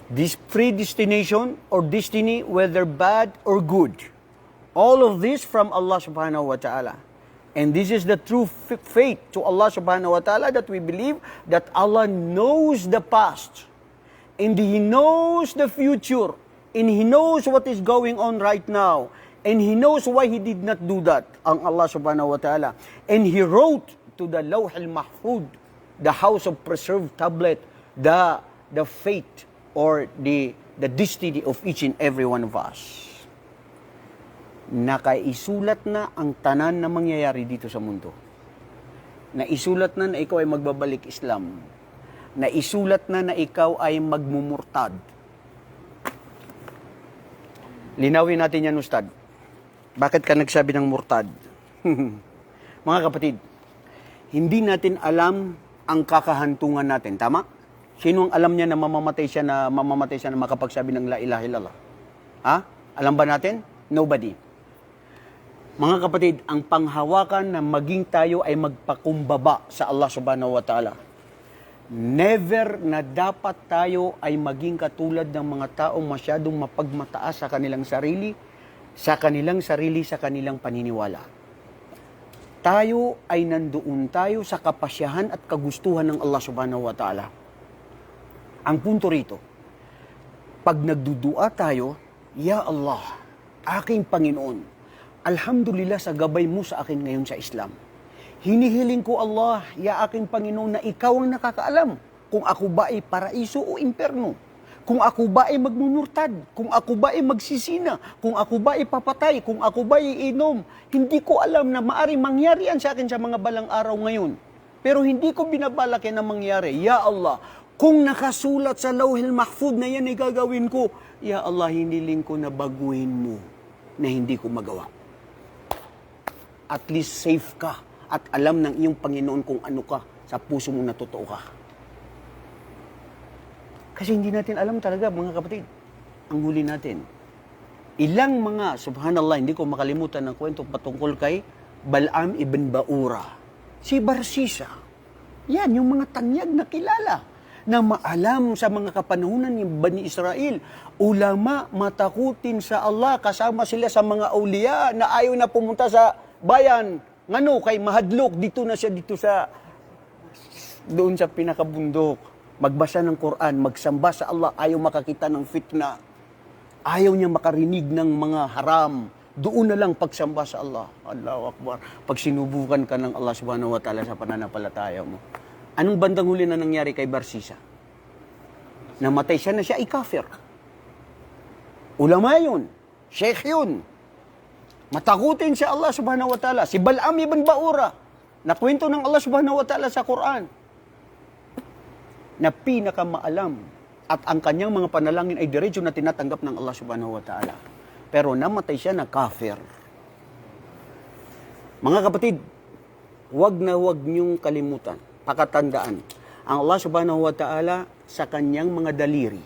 This predestination or destiny, whether bad or good, all of this from Allah subhanahu wa ta'ala. And this is the true faith to Allah subhanahu wa ta'ala, that we believe that Allah knows the past, and He knows the future, and He knows what is going on right now, and He knows why He did not do that, ang Allah subhanahu wa ta'ala. And He wrote to the Lawh al-Mahfud, the house of preserved tablet, the fate or the destiny of each and every one of us. Nakaisulat na ang tanan na mangyayari dito sa mundo. Naisulat na ikaw ay magbabalik Islam. Naisulat na ikaw ay magmumurtad. Linawin natin yan, Ustad. Bakit ka nagsabi ng murtad? Mga kapatid, hindi natin alam ang kakahantungan natin. Tama? Sino ang alam niya na mamamatay siya na makapagsabi ng la ilaha illallah? Ha? Alam ba natin? Nobody. Mga kapatid, ang panghawakan na maging tayo ay magpakumbaba sa Allah subhanahu wa ta'ala. Never na dapat tayo ay maging katulad ng mga taong masyadong mapagmataas sa kanilang sarili, sa kanilang paniniwala. Tayo ay nandoon tayo sa kapasyahan at kagustuhan ng Allah subhanahu wa ta'ala. Ang punto rito, pag nagdudua tayo, Ya Allah, aking Panginoon, alhamdulillah sa gabay mo sa akin ngayon sa Islam. Hinihiling ko Allah, ya aking Panginoon, na ikaw ang nakakaalam kung ako ba ay paraiso o imperno. Kung ako ba ay magmumurtad, kung ako ba ay magsisina, kung ako ba ay papatay, kung ako ba ay inom. Hindi ko alam na maaring mangyari yan sa akin sa mga balang araw ngayon. Pero hindi ko binabalak yan na mangyari. Ya Allah, kung nakasulat sa Lawhil Mahfud na yan ay gagawin ko, Ya Allah, hiniling ko na baguhin mo na hindi ko magawa. At least safe ka at alam ng iyong Panginoon kung ano ka sa puso mong na totoo ka. Kasi hindi natin alam talaga, mga kapatid, ang huli natin. Ilang mga, subhanallah, hindi ko makalimutan ng kwento patungkol kay Balaam ibn Baura. Si Barsisa. Yan, yung mga tanyag na kilala na maalam sa mga kapanahunan ni Bani Israel. Ulama, matakutin sa Allah, kasama sila sa mga awliya na ayaw na pumunta sa bayan. Ngano, kay mahadlok, dito na siya, doon sa pinakabundok. Magbasa ng Quran, magsamba sa Allah, ayaw makakita ng fitna. Ayaw niya makarinig ng mga haram. Doon na lang pagsamba sa Allah. Allahu Akbar. Pag sinubukan ka ng Allah subhanahu wa ta'ala sa pananampalataya mo. Anong bandang huli na nangyari kay Barsisa? Namatay siya na siya ay kafir. Ulama yun. Sheikh yun. Matakutin siya Allah subhanahu wa ta'ala. Si Balaam ibn Baura. Nakwento ng Allah subhanahu wa ta'ala sa Quran. Na pinakamaalam. At ang kanyang mga panalangin ay diretso na tinatanggap ng Allah subhanahu wa ta'ala. Pero namatay siya na kafir. Mga kapatid, huwag na huwag niyong kalimutan, pakatandaan, ang Allah subhanahu wa ta'ala sa kanyang mga daliri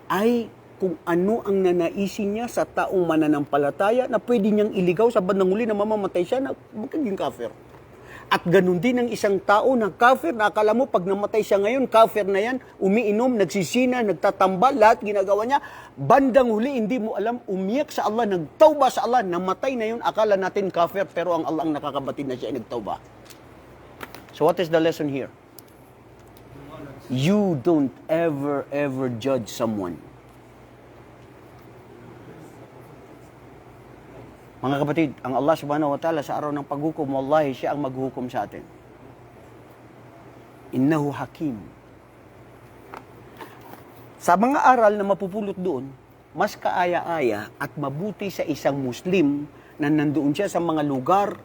ay kung ano ang nanaisin niya sa taong mananampalataya na pwede niyang iligaw sa bandang huli na mamamatay siya na magiging kafir. At ganun din ang isang tao na kafir, na akala mo pag namatay siya ngayon, kafir na yan, umiinom, nagsisina, nagtatambal, lahat ginagawa niya. Bandang huli, hindi mo alam, umiyak sa Allah, nagtauba sa Allah, namatay na yun, akala natin kafir, pero ang Allah ang nakakabatid na siya ay nagtauba. So what is the lesson here? You don't ever judge someone. Mga kapatid, ang Allah subhanahu wa ta'ala sa araw ng paghukom, wallahi siya ang maghukom sa atin. Innahu hakim. Sa mga aral na mapupulot doon, mas kaaya-aya at mabuti sa isang Muslim na nandoon siya sa mga lugar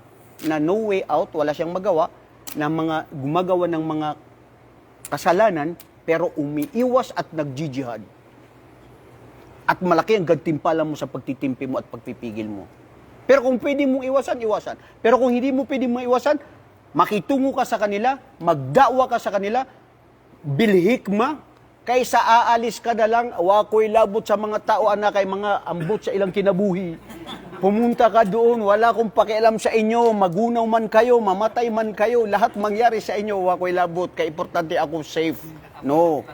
na no way out, wala siyang magawa, na mga gumagawa ng mga kasalanan, pero umiiwas at nagjijihad. At malaki ang gantimpala mo sa pagtitimpi mo at pagpipigil mo. Pero kung pwede mong iwasan, iwasan. Pero kung hindi mo pwede mong iwasan, makitungo ka sa kanila, magdawa ka sa kanila, bilhikma, kaysa aalis ka na lang, wakoy labot sa mga tao, anak, kay mga ambot sa ilang kinabuhi. Pumunta ka doon, wala akong pakialam sa inyo, magunaw man kayo, mamatay man kayo, lahat mangyari sa inyo, wakoy labot, kay importante ako safe. No.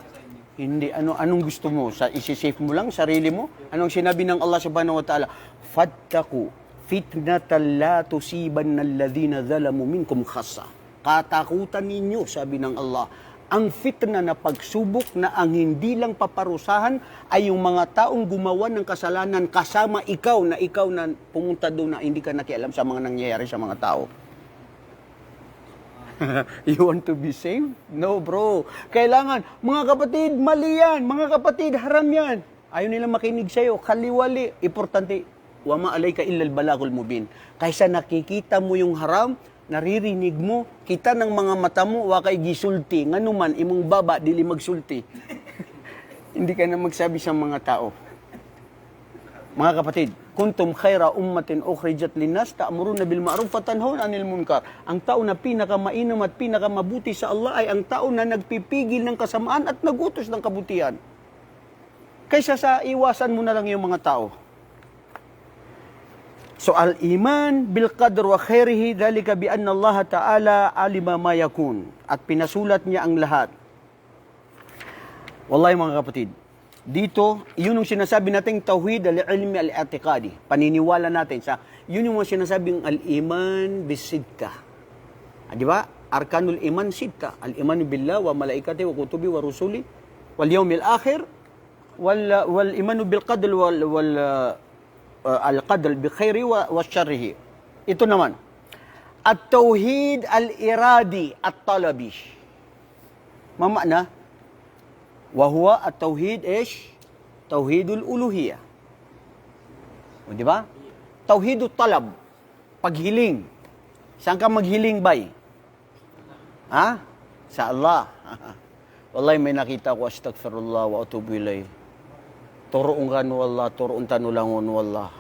Hindi, anong gusto mo? Isi-safe mo lang, sarili mo? Anong sinabi ng Allah subhanahu wa ta'ala? Fattaku fitnatan la tusibanna alladhina zalamu minkum khassa. Katakutan ninyo, sabi ng Allah, ang fitna na pagsubok na ang hindi lang paparusahan ay yung mga taong gumawa ng kasalanan kasama ikaw na pumunta doon na hindi ka nakialam sa mga nangyayari sa mga tao. You want to be safe? No, bro. Kailangan, mga kapatid, mali yan. Mga kapatid, haram yan. Ayaw nila makinig sa'yo. Kaliwali. Importante, wa ma'alayka illal balagul mubin. Kaysa nakikita mo yung haram, naririnig mo, kita ng mga mata mo, wa kay gisulti. Nganuman, imong baba, dili magsulti. Hindi ka na magsabi sa mga tao. Mga kapatid, kuntum khaira ummatin ukhrijat linnas ta'muruna bil ma'ruf wa tanhauna 'anil munkar. Ang tao na pinakamainam at pinakamabuti sa Allah ay ang tao na nagpipigil ng kasamaan at nagutos ng kabutihan. Kaysa sa iwasan mo na lang yung mga tao. So al-iman bil qadr wa khairihi dhalika bi anna Allah ta'ala alima ma yakun, at pinasulat niya ang lahat. Wallahi mga kapatid, dito, yun yung sinasabi nating tawhid al-ilmi al-i'tiqadi. Paniniwala natin sa, yun yung sinasabing al-iman bis-sitta. Di ba? Arkanul iman sitta. Al-iman billah wa malaikati wa kutubi wa rusuli wal yawmil akhir wal imanu bil qadr wal al-qadr bi khairi wa syarrihi. Ito naman. At-tauhid al-iradi at-talabi. Mamana, wahuwa at-tauhid tauhidul uluhiyah. O, di ba? Tauhidul talab, paghiling. Saan ka maghiling, bay? Ha? Sa Allah. Wallahi may nakita ko, astaghfirullah wa atubu ilay. Turuong ka no Allah, turuong tanulangon wallah.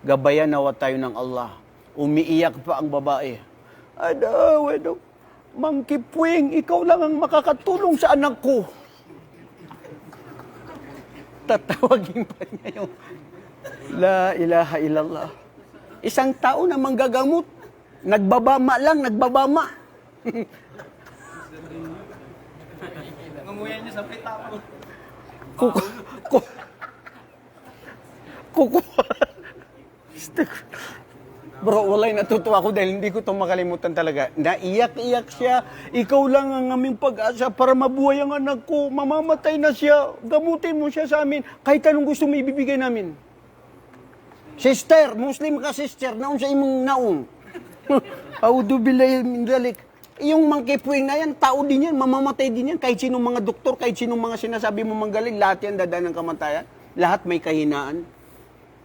Gabayan nawa tayo ng Allah. Umiiyak pa ang babae. Adaw, Mang Kipwing, ikaw lang ang makakatulong sa anak ko. Tatawagin pa niya yung La ilaha illallah. Isang tao na manggagamot, nagbabama lang, nagbabama. Ngunguyan niyo sa pitako. Kukuha. Bro, walay natutuwa ako dahil hindi ko ito makalimutan talaga. Naiyak-iyak siya. Ikaw lang ang aming pag-asa para mabuhay ang anak ko. Mamamatay na siya. Gamutin mo siya sa amin. Kahit anong gusto mo ibibigay namin. Sister, Muslim ka sister, naon sa imong naong. Audu billahi min dalik. Yung mangkipuing na yan, tao din yan, mamamatay din yan. Kahit sinong mga doktor, kahit sinong mga sinasabi mo manggaling, lahat yan dadaan ng kamatayan. Lahat may kahinaan.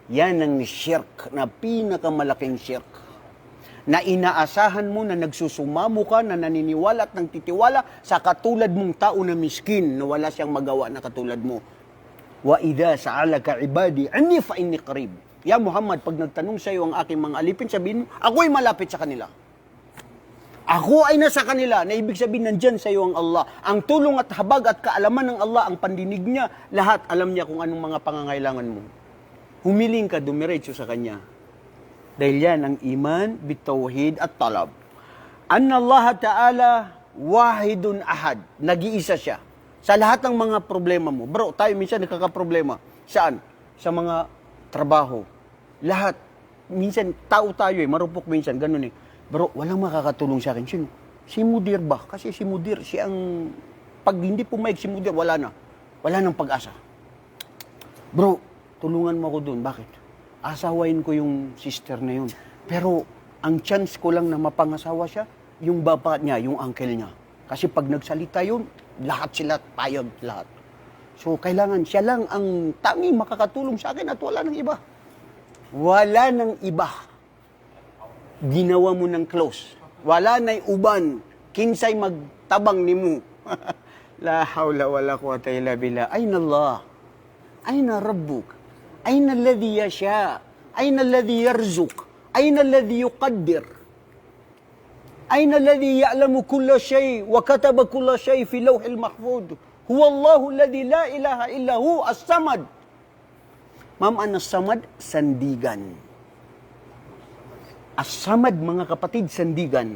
Yan ang shirk, na pinakamalaking shirk. Na inaasahan mo na nagsusumamo ka, na naniniwala at nang titiwala sa katulad mong tao na miskin, na wala siyang magawa na katulad mo. Wa idha sa'alaka ibadi, anni fa inni qarib. Ya Muhammad, pag nagtanong sa iyo ang aking mga alipin, sabihin mo, ako'y malapit sa kanila. Ako ay nasa kanila, na ibig sabihin nandyan sa iyo ang Allah. Ang tulong at habag at kaalaman ng Allah, ang pandinig niya, lahat alam niya kung anong mga pangangailangan mo. Humiling ka, dumiretso sa Kanya. Dahil yan ang iman, bitawhid at talab. Anna Allah Ta'ala wahidun ahad. Nag-iisa siya. Sa lahat ng mga problema mo. Bro, tayo minsan nakakaproblema. Saan? Sa mga trabaho. Lahat. Minsan, tao tayo marupok minsan, ganun Bro, walang makakatulong sa akin. Sino? Si Mudir ba? Kasi si Mudir, pag hindi pumayag si Mudir, wala na. Wala nang pag-asa. Bro, tulungan mo ako doon. Bakit? asawain ko yung sister na yun. Pero ang chance ko lang na mapangasawa siya, yung baba niya, yung uncle niya. Kasi pag nagsalita yun, lahat sila payag, lahat. So, kailangan siya lang ang tanging makakatulong sa akin at wala nang iba. Wala nang iba. Ginawa mo ng close. Wala na'y uban. Kinsay magtabang ni mo. La hawla wala quwata illa billah. Ayna Allah? Ayna Rabbuk? Ayna alladhi yasha? Ayna alladhi yarzuq? Ayna alladhi yuqaddir? Ayna alladhi ya'lamu kulla shay wa kataba kulla shay fi lawhil mahfuz? Huwa Allahu alladhi la ilaha illa hu as-samad. Ma'am, ang as-samad, sandigan. As-samad, mga kapatid, sandigan.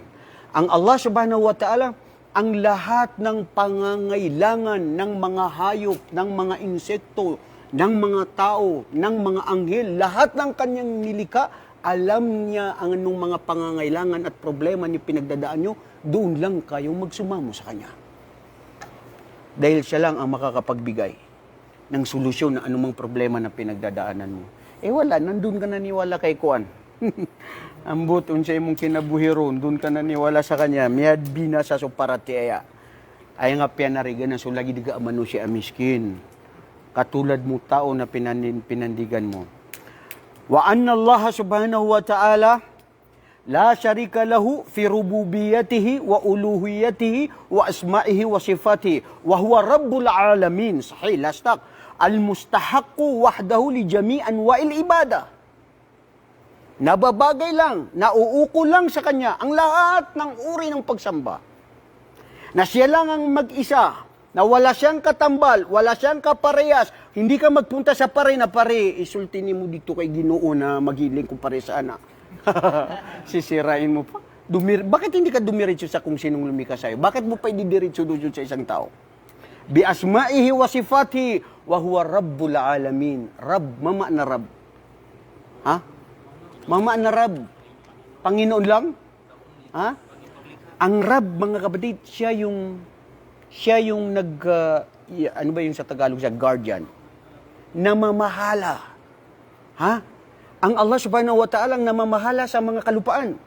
Ang Allah subhanahu wa ta'ala, ang lahat ng pangangailangan ng mga hayop, ng mga insekto, ng mga tao, ng mga anghel, lahat ng kanyang nilika, alam niya ang anong mga pangangailangan at problema niyo pinagdadaan niyo, doon lang kayong magsumamo sa kanya. Dahil siya lang ang makakapagbigay ng solusyon na anumang problema na pinagdadaanan mo. Wala, nandun ka naniwala kay Kuan. Ambot unsay mong kinabuhiron, dun ka naniwala sa kanya, miyad bina sa suparatiaya. Ay nga piyanarigan na sulagi diga amano siya miskin. Katulad mo tao na pinandigan mo. Wa anna Allah subhanahu wa ta'ala la syarika lahu fi rububiyatihi wa uluhiyatihi wa asma'ihi wa sifatihi wa huwa rabbul alamin. Sahih, lastak. Al-mustahaqqu wahdahu li jami'an wa'il ibadah. Nababagay lang, nauuko lang sa kanya ang lahat ng uri ng pagsamba. Na siya lang ang mag-isa, na wala siyang katambal, wala siyang kaparehas. Hindi ka magpunta sa pare na pare, isultinin mo dito kay Ginoo na maghiling ko pare sana. Sisirain mo pa. Bakit hindi ka dumiretso sa kung sinong lumika sa'yo? Bakit mo pa ididiretso doon sa isang tao? Bi asma'ihi wa sifatihi wa huwa rabbul alamin. Rabb, mama na Rabb. Ha? Mama na Rab, Panginoon lang? Ha? Ang Rab, mga kapatid, siya yung ano ba yung sa Tagalog siya? Guardian. Namamahala. Ha? Ang Allah subhanahu wa ta'ala ang namamahala sa mga kalupaan.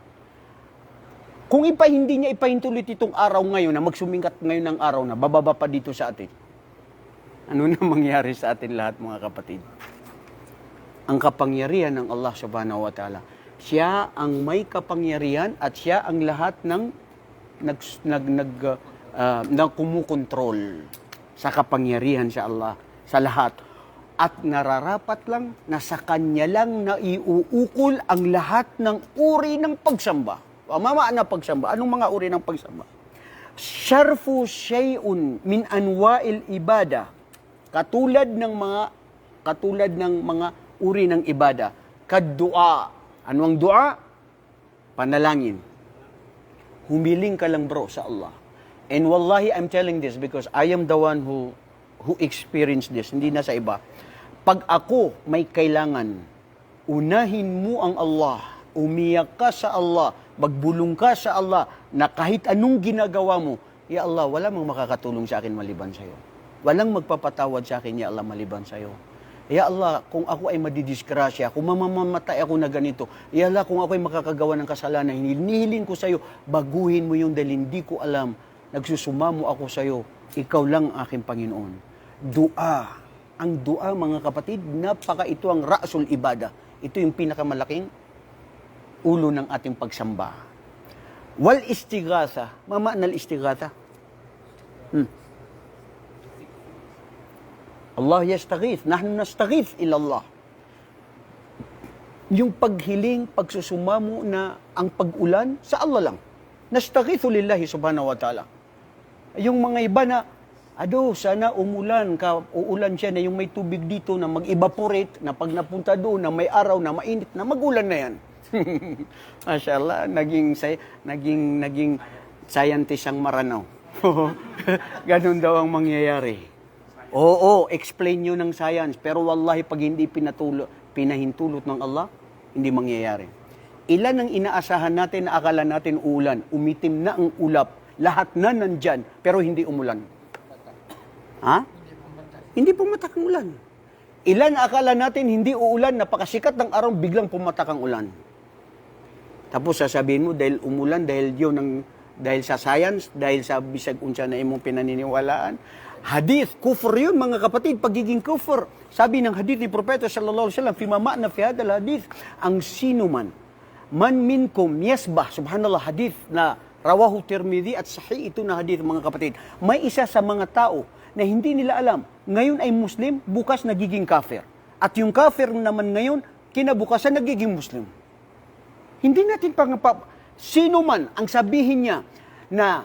Kung hindi niya ipahintulit itong araw ngayon, na magsumingat ngayon ng araw na, bababa pa dito sa atin. Ano na mangyari sa atin lahat, mga kapatid? Ang kapangyarihan ng Allah subhanahu wa ta'ala. Siya ang may kapangyarihan at siya ang lahat ng kumukontrol sa kapangyarihan sa Allah, sa lahat. At nararapat lang na sa Kanya lang na iuukol ang lahat ng uri ng pagsamba. Mama na pagsamba. Anong mga uri ng pagsamba? Syarfu syai'un min anwa'il ibada. Katulad ng mga uri ng ibada. Kad-dua. Ano ang dua? Panalangin. Humiling ka lang bro sa Allah. And wallahi, I'm telling this because I am the one who experienced this. Hindi na sa iba. Pag ako may kailangan, unahin mo ang Allah. Umiyak ka sa Allah. Magbulong ka sa Allah na kahit anong ginagawa mo, Ya Allah, wala mang makakatulong sa akin maliban sa iyo. Walang magpapatawad sa akin, Ya Allah, maliban sa iyo. Ya Allah, kung ako ay madidisgrasya, kung mamamatay ako na ganito, Ya Allah, kung ako ay makakagawa ng kasalanan, hinihiling ko sa iyo, baguhin mo yung dahil hindi ko alam, nagsusumamo ako sa iyo, ikaw lang aking Panginoon. Dua. Ang dua, mga kapatid, ito ang ra'sul ibada. Ito yung pinakamalaking ulo ng ating pagsamba. Wal istighatha, mama nal istighatha. Allah yastaghith, nahnu nastaghith ila Allah. Yung paghiling, pagsusumamo na ang pag-ulan sa Allah lang. Nastaghithu lillahi subhanahu wa ta'ala. Yung mga iba na, sana umulan, uulan siya na yung may tubig dito na mag-evaporate, na pag napunta doon, na may araw, na mainit, na mag-ulan na yan. Mashallah, naging scientist ang Maranaw. Ganun daw ang mangyayari. Oo, explain nyo ng science, pero wallahi pag hindi pinahintulot ng Allah, hindi mangyayari. Ilan ang inaasahan natin na akala natin uulan, umitim na ang ulap, lahat na nandyan, pero hindi umulan. Ha? Hindi pumatak ang ulan. Ilan akala natin hindi uulan, napakasikat ng araw, biglang pumatak ang ulan. Tapos sasabihin mo, dahil umulan, dahil sa science, dahil sa bisag unsa na imong pinaniniwalaan. Hadith, kufr yun mga kapatid, pagiging kufr. Sabi ng hadith ni Propeta sallallahu alaihi wasallam, fima ma'na fi hadal hadith, ang sino man minkum yasbah, subhanallah, hadith na rawahu Tirmidhi at sahih ito na hadith mga kapatid. May isa sa mga tao na hindi nila alam, ngayon ay Muslim, bukas nagiging kafir. At yung kafir naman ngayon, kinabukasan nagiging Muslim. Hindi natin sino man ang sabihin niya na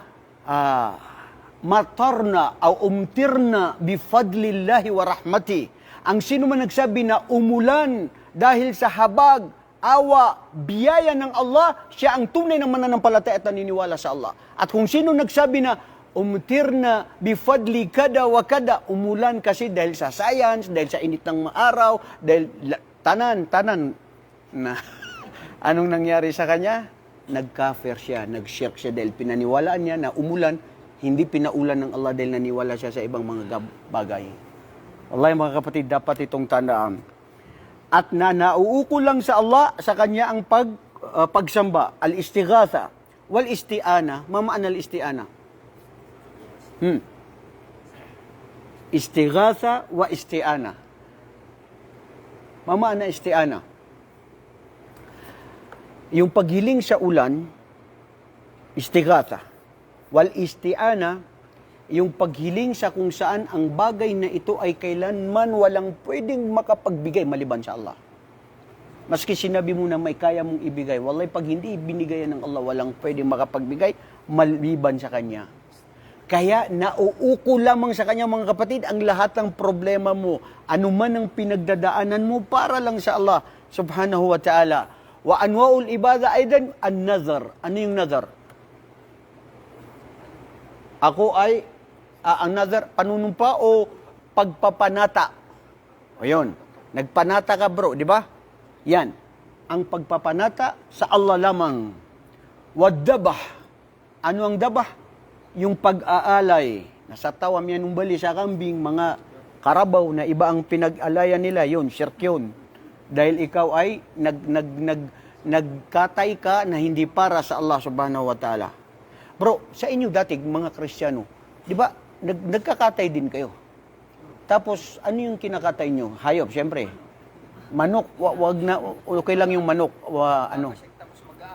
matarna o umtirna bifadlillahi wa rahmati. Ang sino man nagsabi na umulan dahil sa habag, awa, biyaya ng Allah, siya ang tunay na mananampalataya at naniniwala sa Allah. At kung sino nagsabi na umtirna bifadli kada wa kada, umulan kasi dahil sa science, dahil sa init ng araw, dahil tanan na anong nangyari sa kanya? Nagkafir siya, nagshirk siya dahil pinaniwalaan niya na umulan, hindi pinaulan ng Allah dahil naniwala siya sa ibang mga bagay. Wallahi mga kapatid, dapat itong tandaan. At nauuko lang sa Allah sa kanya ang pagsamba, al-istighatha, wal-isti'ana. Mamaan al-isti'ana? Istighatha wa isti'ana. Mamaan na isti'ana. Yung paghiling sa ulan, istighatha. Wal isti'ana, yung paghiling sa kung saan ang bagay na ito ay kailanman walang pwedeng makapagbigay maliban sa Allah. Maski sinabi mo na may kaya mong ibigay, wallahi pag hindi ibinigayan ng Allah, walang pwedeng makapagbigay maliban sa Kanya. Kaya nauuko lamang sa Kanya mga kapatid ang lahat ng problema mo, anuman ang pinagdadaanan mo para lang sa Allah subhanahu wa ta'ala. Wa anwa'ul ibada aidan an-nazar. Ano yung nazar? Ako ay ang nazar, panunumpa o pagpapanata. O yun, nagpanata ka bro, di ba? Yan, ang pagpapanata sa Allah lamang. Waddabah. Ano ang dabah? Yung pag-aalay. Nasa tawam yan ng bali sa kambing, mga karabaw na iba ang pinag-alayan nila, yun, shirk yun. Dahil ikaw ay nagkatay ka na hindi para sa Allah subhanahu wa ta'ala. Bro, sa inyo dati, mga Kristiyano, di ba, nagkakatay din kayo. Tapos, ano yung kinakatay nyo? Hayop, syempre. Manok, wag na, okay lang yung manok.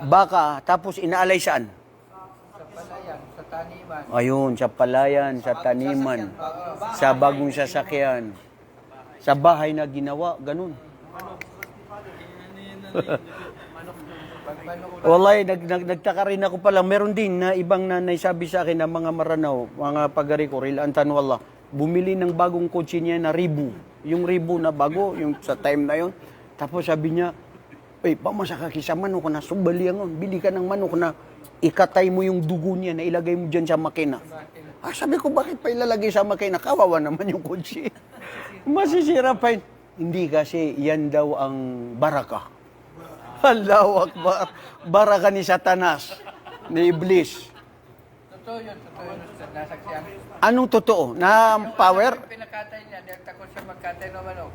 Baka, tapos inaalay saan? Sa palayan, sa taniman. Ayun, sa palayan, sa taniman, sa bagong sasakyan, sa bahay na ginawa, ganun. Wallahi, nagtaka rin ako pala. Meron din na ibang nanay sabi sa akin na mga maranaw, mga pagari ko, rilantan wallah, bumili ng bagong kotse niya na ribu. Yung ribu na bago, yung sa time na yon. Tapos sabi niya, pamasaka kisa manok na, subali ang bili ka ng manok na ikatay mo yung dugo niya na ilagay mo dyan sa makina. Sabi ko, bakit pa ilalagay sa makina? Kawawa naman yung kotse. Masisira pa yun. Hindi kasi yan daw ang baraka. Allahu Akbar. Baraka ni Satanas, ni Iblis. Totoo yun, Ustad, nasaksiyan. Anong totoo? Na power? Yung pinakatay niya, dahil takot siya magkatay ng manok.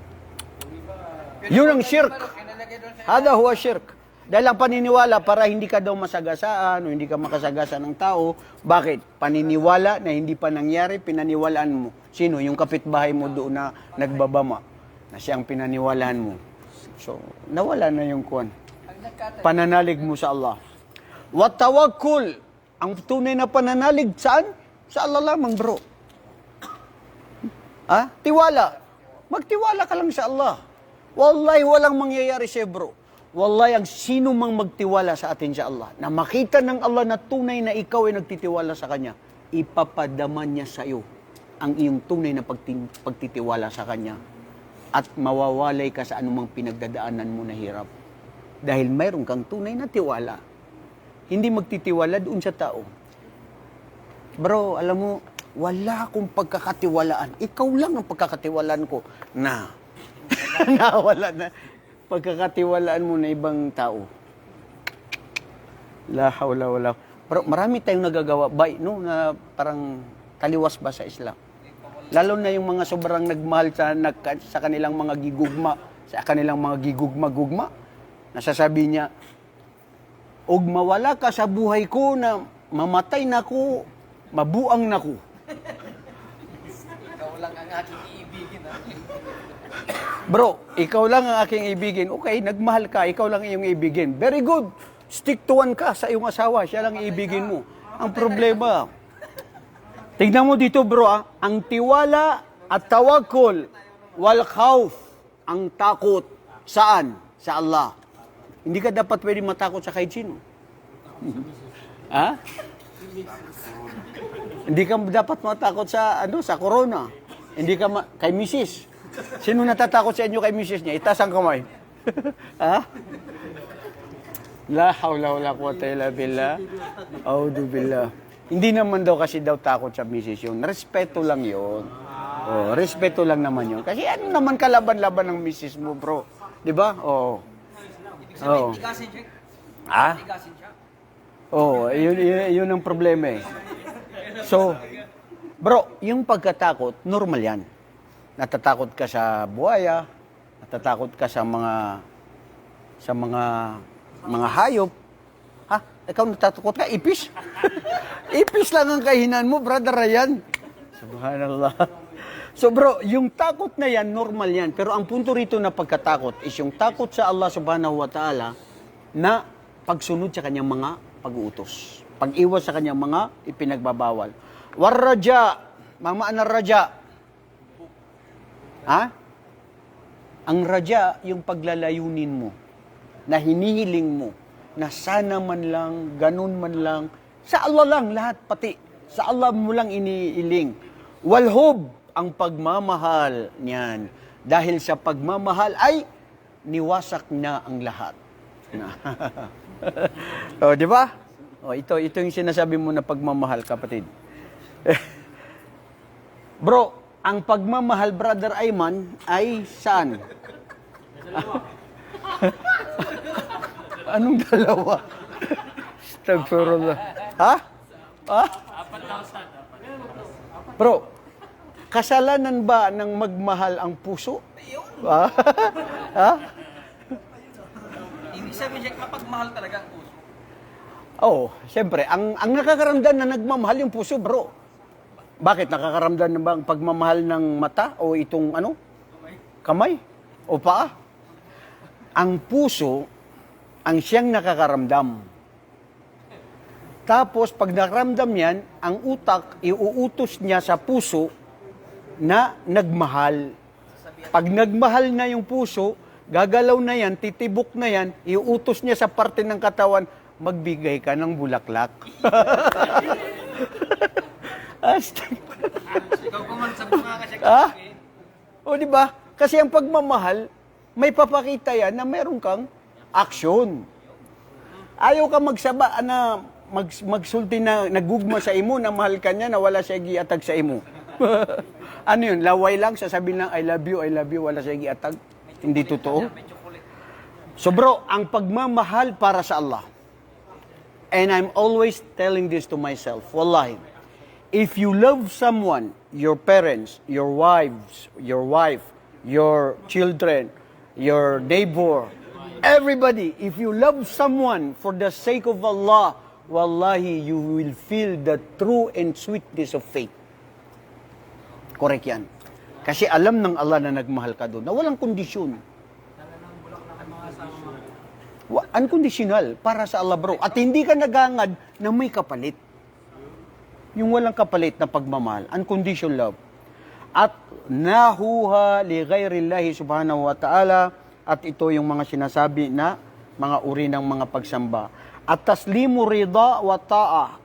Yun ang shirk. Kinalagay doon sa Hada huwa shirk. Dahil ang paniniwala para hindi ka daw masagasaan o hindi ka makasagasa ng tao. Bakit? Paniniwala na hindi pa nangyari, pinaniwalaan mo. Sino? Yung kapitbahay mo doon na nagbabama. Na siyang pinaniwalaan mo. So, nawala na yung kuwan. Pananalig mo sa Allah. Wa tawakkul. Ang tunay na pananalig saan? Sa Allah lamang, bro. Tiwala. Magtiwala ka lang sa Allah. Wallahi, walang mangyayari sa'yo, bro. Wallahi, ang sino mang magtiwala sa atin sa Allah, na makita ng Allah na tunay na ikaw ay nagtitiwala sa Kanya, ipapadaman niya sa iyo ang iyong tunay na pagtitiwala sa Kanya. At mawawalay ka sa anumang pinagdadaanan mo na hirap. Dahil mayroon kang tunay na tiwala. Hindi magtitiwala doon sa tao. Bro, alam mo, wala akong pagkakatiwalaan. Ikaw lang ang pagkakatiwalaan ko na nawala na. Pagkakatiwalaan mo na ibang tao. La hawla wala. Pero marami tayong nagagawa, no, na parang taliwas ba sa Islam? Lalo na yung mga sobrang nagmahal sa kanilang mga gigugma, nasasabi niya, og mawala ka sa buhay ko na mamatay na ko, mabuang na ko. Ikaw lang ang aking iibigin. Bro, ikaw lang ang aking ibigin. Okay, nagmahal ka, ikaw lang iyong ibigin. Very good. Stick to one ka sa iyong asawa, siya lang ibigin mo. Ang problema, tignan mo dito bro, ang tiwala at tawakkul wal khawf, ang takot, saan? Sa Allah. Hindi ka dapat pwede matakot sa kahit sino. Ha? Hindi ka dapat matakot sa sa corona. Hindi ka kay Mrs. Sino natatakot sa inyo kay Mrs. niya? Itaas ang kamay. Ha? La hawla wala quwwata illa billah. A'udhu billah. Hindi naman daw kasi daw takot sa Mrs. yun. Respeto lang yun. Oh, respeto lang naman yun. Kasi ano naman kalaban-laban ng Mrs. mo, bro? 'Di ba? Oh. Ibig sabihin, tigasin siya. Ah? Tigasin siya. Oh, yun ang problema eh. So, bro, yung pagkatakot, normal yan. Natatakot ka sa buhaya, natatakot ka sa mga hayop. Ha? Ikaw natatakot ka? Ipis? Ipis lang ang kahinan mo, brother Ryan. Subhanallah. So bro, yung takot na yan, normal yan. Pero ang punto rito na pagkatakot is yung takot sa Allah subhanahu wa ta'ala na pagsunod sa kanyang mga pag-uutos. Pag-iwas sa kanyang mga ipinagbabawal. Warraja, mamaan na raja. Ha? Ang raja, yung paglalayunin mo, na hinihiling mo, na sana man lang, ganun man lang, sa Allah lang lahat pati. Sa Allah mo lang iniiling. Walhub, ang pagmamahal niyan. Dahil sa pagmamahal ay niwasak na ang lahat. O, di ba? O, ito yung sinasabi mo na pagmamahal, kapatid. Bro, ang pagmamahal, brother Ayman, ay saan? Anong dalawa? Astagfirullah. Ha? Ha? Bro, kasalanan ba ng magmahal ang puso? Ha? Ha? Ibig sabihin siya, mapagmahal talaga ang puso. Oh, siyempre, ang nakakaramdam na nagmamahal yung puso, bro. Bakit? Nakakaramdam na ba ang pagmamahal ng mata o itong kamay o paa? Ang puso, ang siyang nakakaramdam. Tapos, pag nakaramdam yan, ang utak, iuutos niya sa puso na nagmahal. Pag nagmahal na yung puso, gagalaw na yan, titibok na yan, iuutos niya sa parte ng katawan, magbigay ka ng bulaklak. Ikaw kuman sa mga kasi Ah? O di ba? Kasi ang pagmamahal, may papakita yan na meron kang aksyon. Ayaw ka magsaba na magsulti na nagugma sa imo na mahal ka niya na wala siya giatag sa imo. Ano yun? Laway lang, sasabihin lang I love you, wala siya giatag. Hindi totoo. medyo kulit. So bro, ang pagmamahal para sa Allah. And I'm always telling this to myself, wallahi, if you love someone, your parents, your wives, your wife, your children, your neighbor, everybody, if you love someone for the sake of Allah, wallahi, you will feel the true and sweetness of faith. Correct yan. Kasi alam ng Allah na nagmahal ka doon, na walang kondisyon. Unconditional para sa Allah, bro. At hindi ka nagangad na may kapalit. Yung walang kapalit na pagmamahal. Unconditional love. At nahuha li ghairillahi subhanahu wa ta'ala. At ito yung mga sinasabi na mga uri ng mga pagsamba. At taslimu rida wa ta'a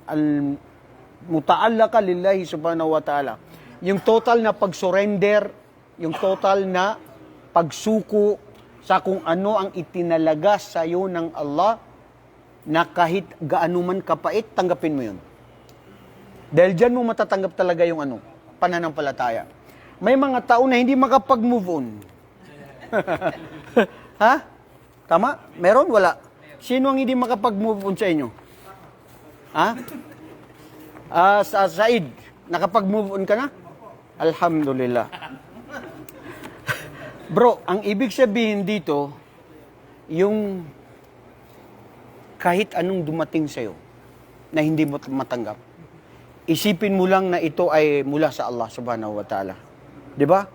al-muta'allaka lillahi subhanahu wa ta'ala. Yung total na pag-surrender, yung total na pagsuko sa kung ano ang itinalaga sa iyo ng Allah na kahit gaano man kapait, tanggapin mo yun. Dahil dyan mo matatanggap talaga yung pananampalataya. May mga tao na hindi makapag-move on. Ha? Tama? Meron? Wala? Sino ang hindi makapag-move on sa inyo? Ha? Said. Nakapag-move on ka na? Alhamdulillah. Bro, ang ibig sabihin dito, yung kahit anong dumating sa'yo na hindi mo matanggap, isipin mo lang na ito ay mula sa Allah subhanahu wa ta'ala. Di ba?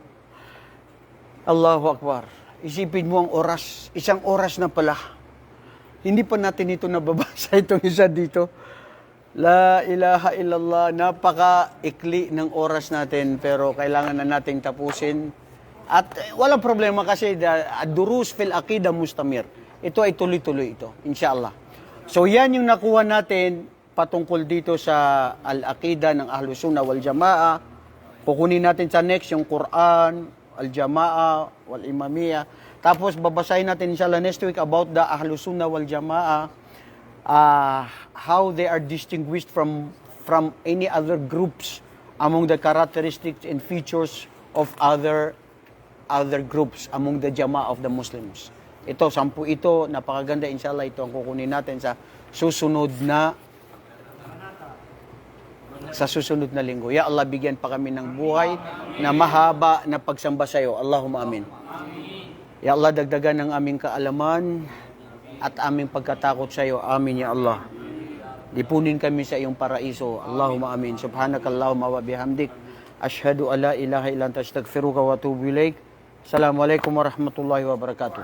Allahu Akbar. Isipin mo ang oras, isang oras na pala. Hindi pa natin ito nababasa, itong isa dito. La ilaha illallah, napaka-ikli ng oras natin, pero kailangan na nating tapusin. At walang problema kasi ad-durus fil aqida mustamir. Ito ay tuloy-tuloy ito, inshallah. So yan yung nakuha natin patungkol dito sa al-aqida ng Ahlus Sunnah wal Jamaa. Kukunin natin sa next yung Quran, al-Jamaa, wal Imamiyah. Tapos babasahin natin inshallah next week about the Ahlus Sunnah wal Jamaa. How they are distinguished from any other groups among the characteristics and features of other groups among the Jama'ah of the Muslims. Ito, 10 ito, napakaganda inshallah, ito ang kukunin natin sa susunod na linggo. Ya Allah, bigyan pa kami ng buhay na mahaba na pagsamba sa iyo. Allahumma amin. Ya Allah, dagdagan ng aming kaalaman at aming pagkatakot sa iyo. Amin ya Allah. Lipunin kami sa iyong paraiso. Allahumma amin. Subhanakallahumma wa bihamdik. Ashhadu an la ilaha illa anta astaghfiruka wa atubu ilaik. Assalamualaikum warahmatullahi wabarakatuh.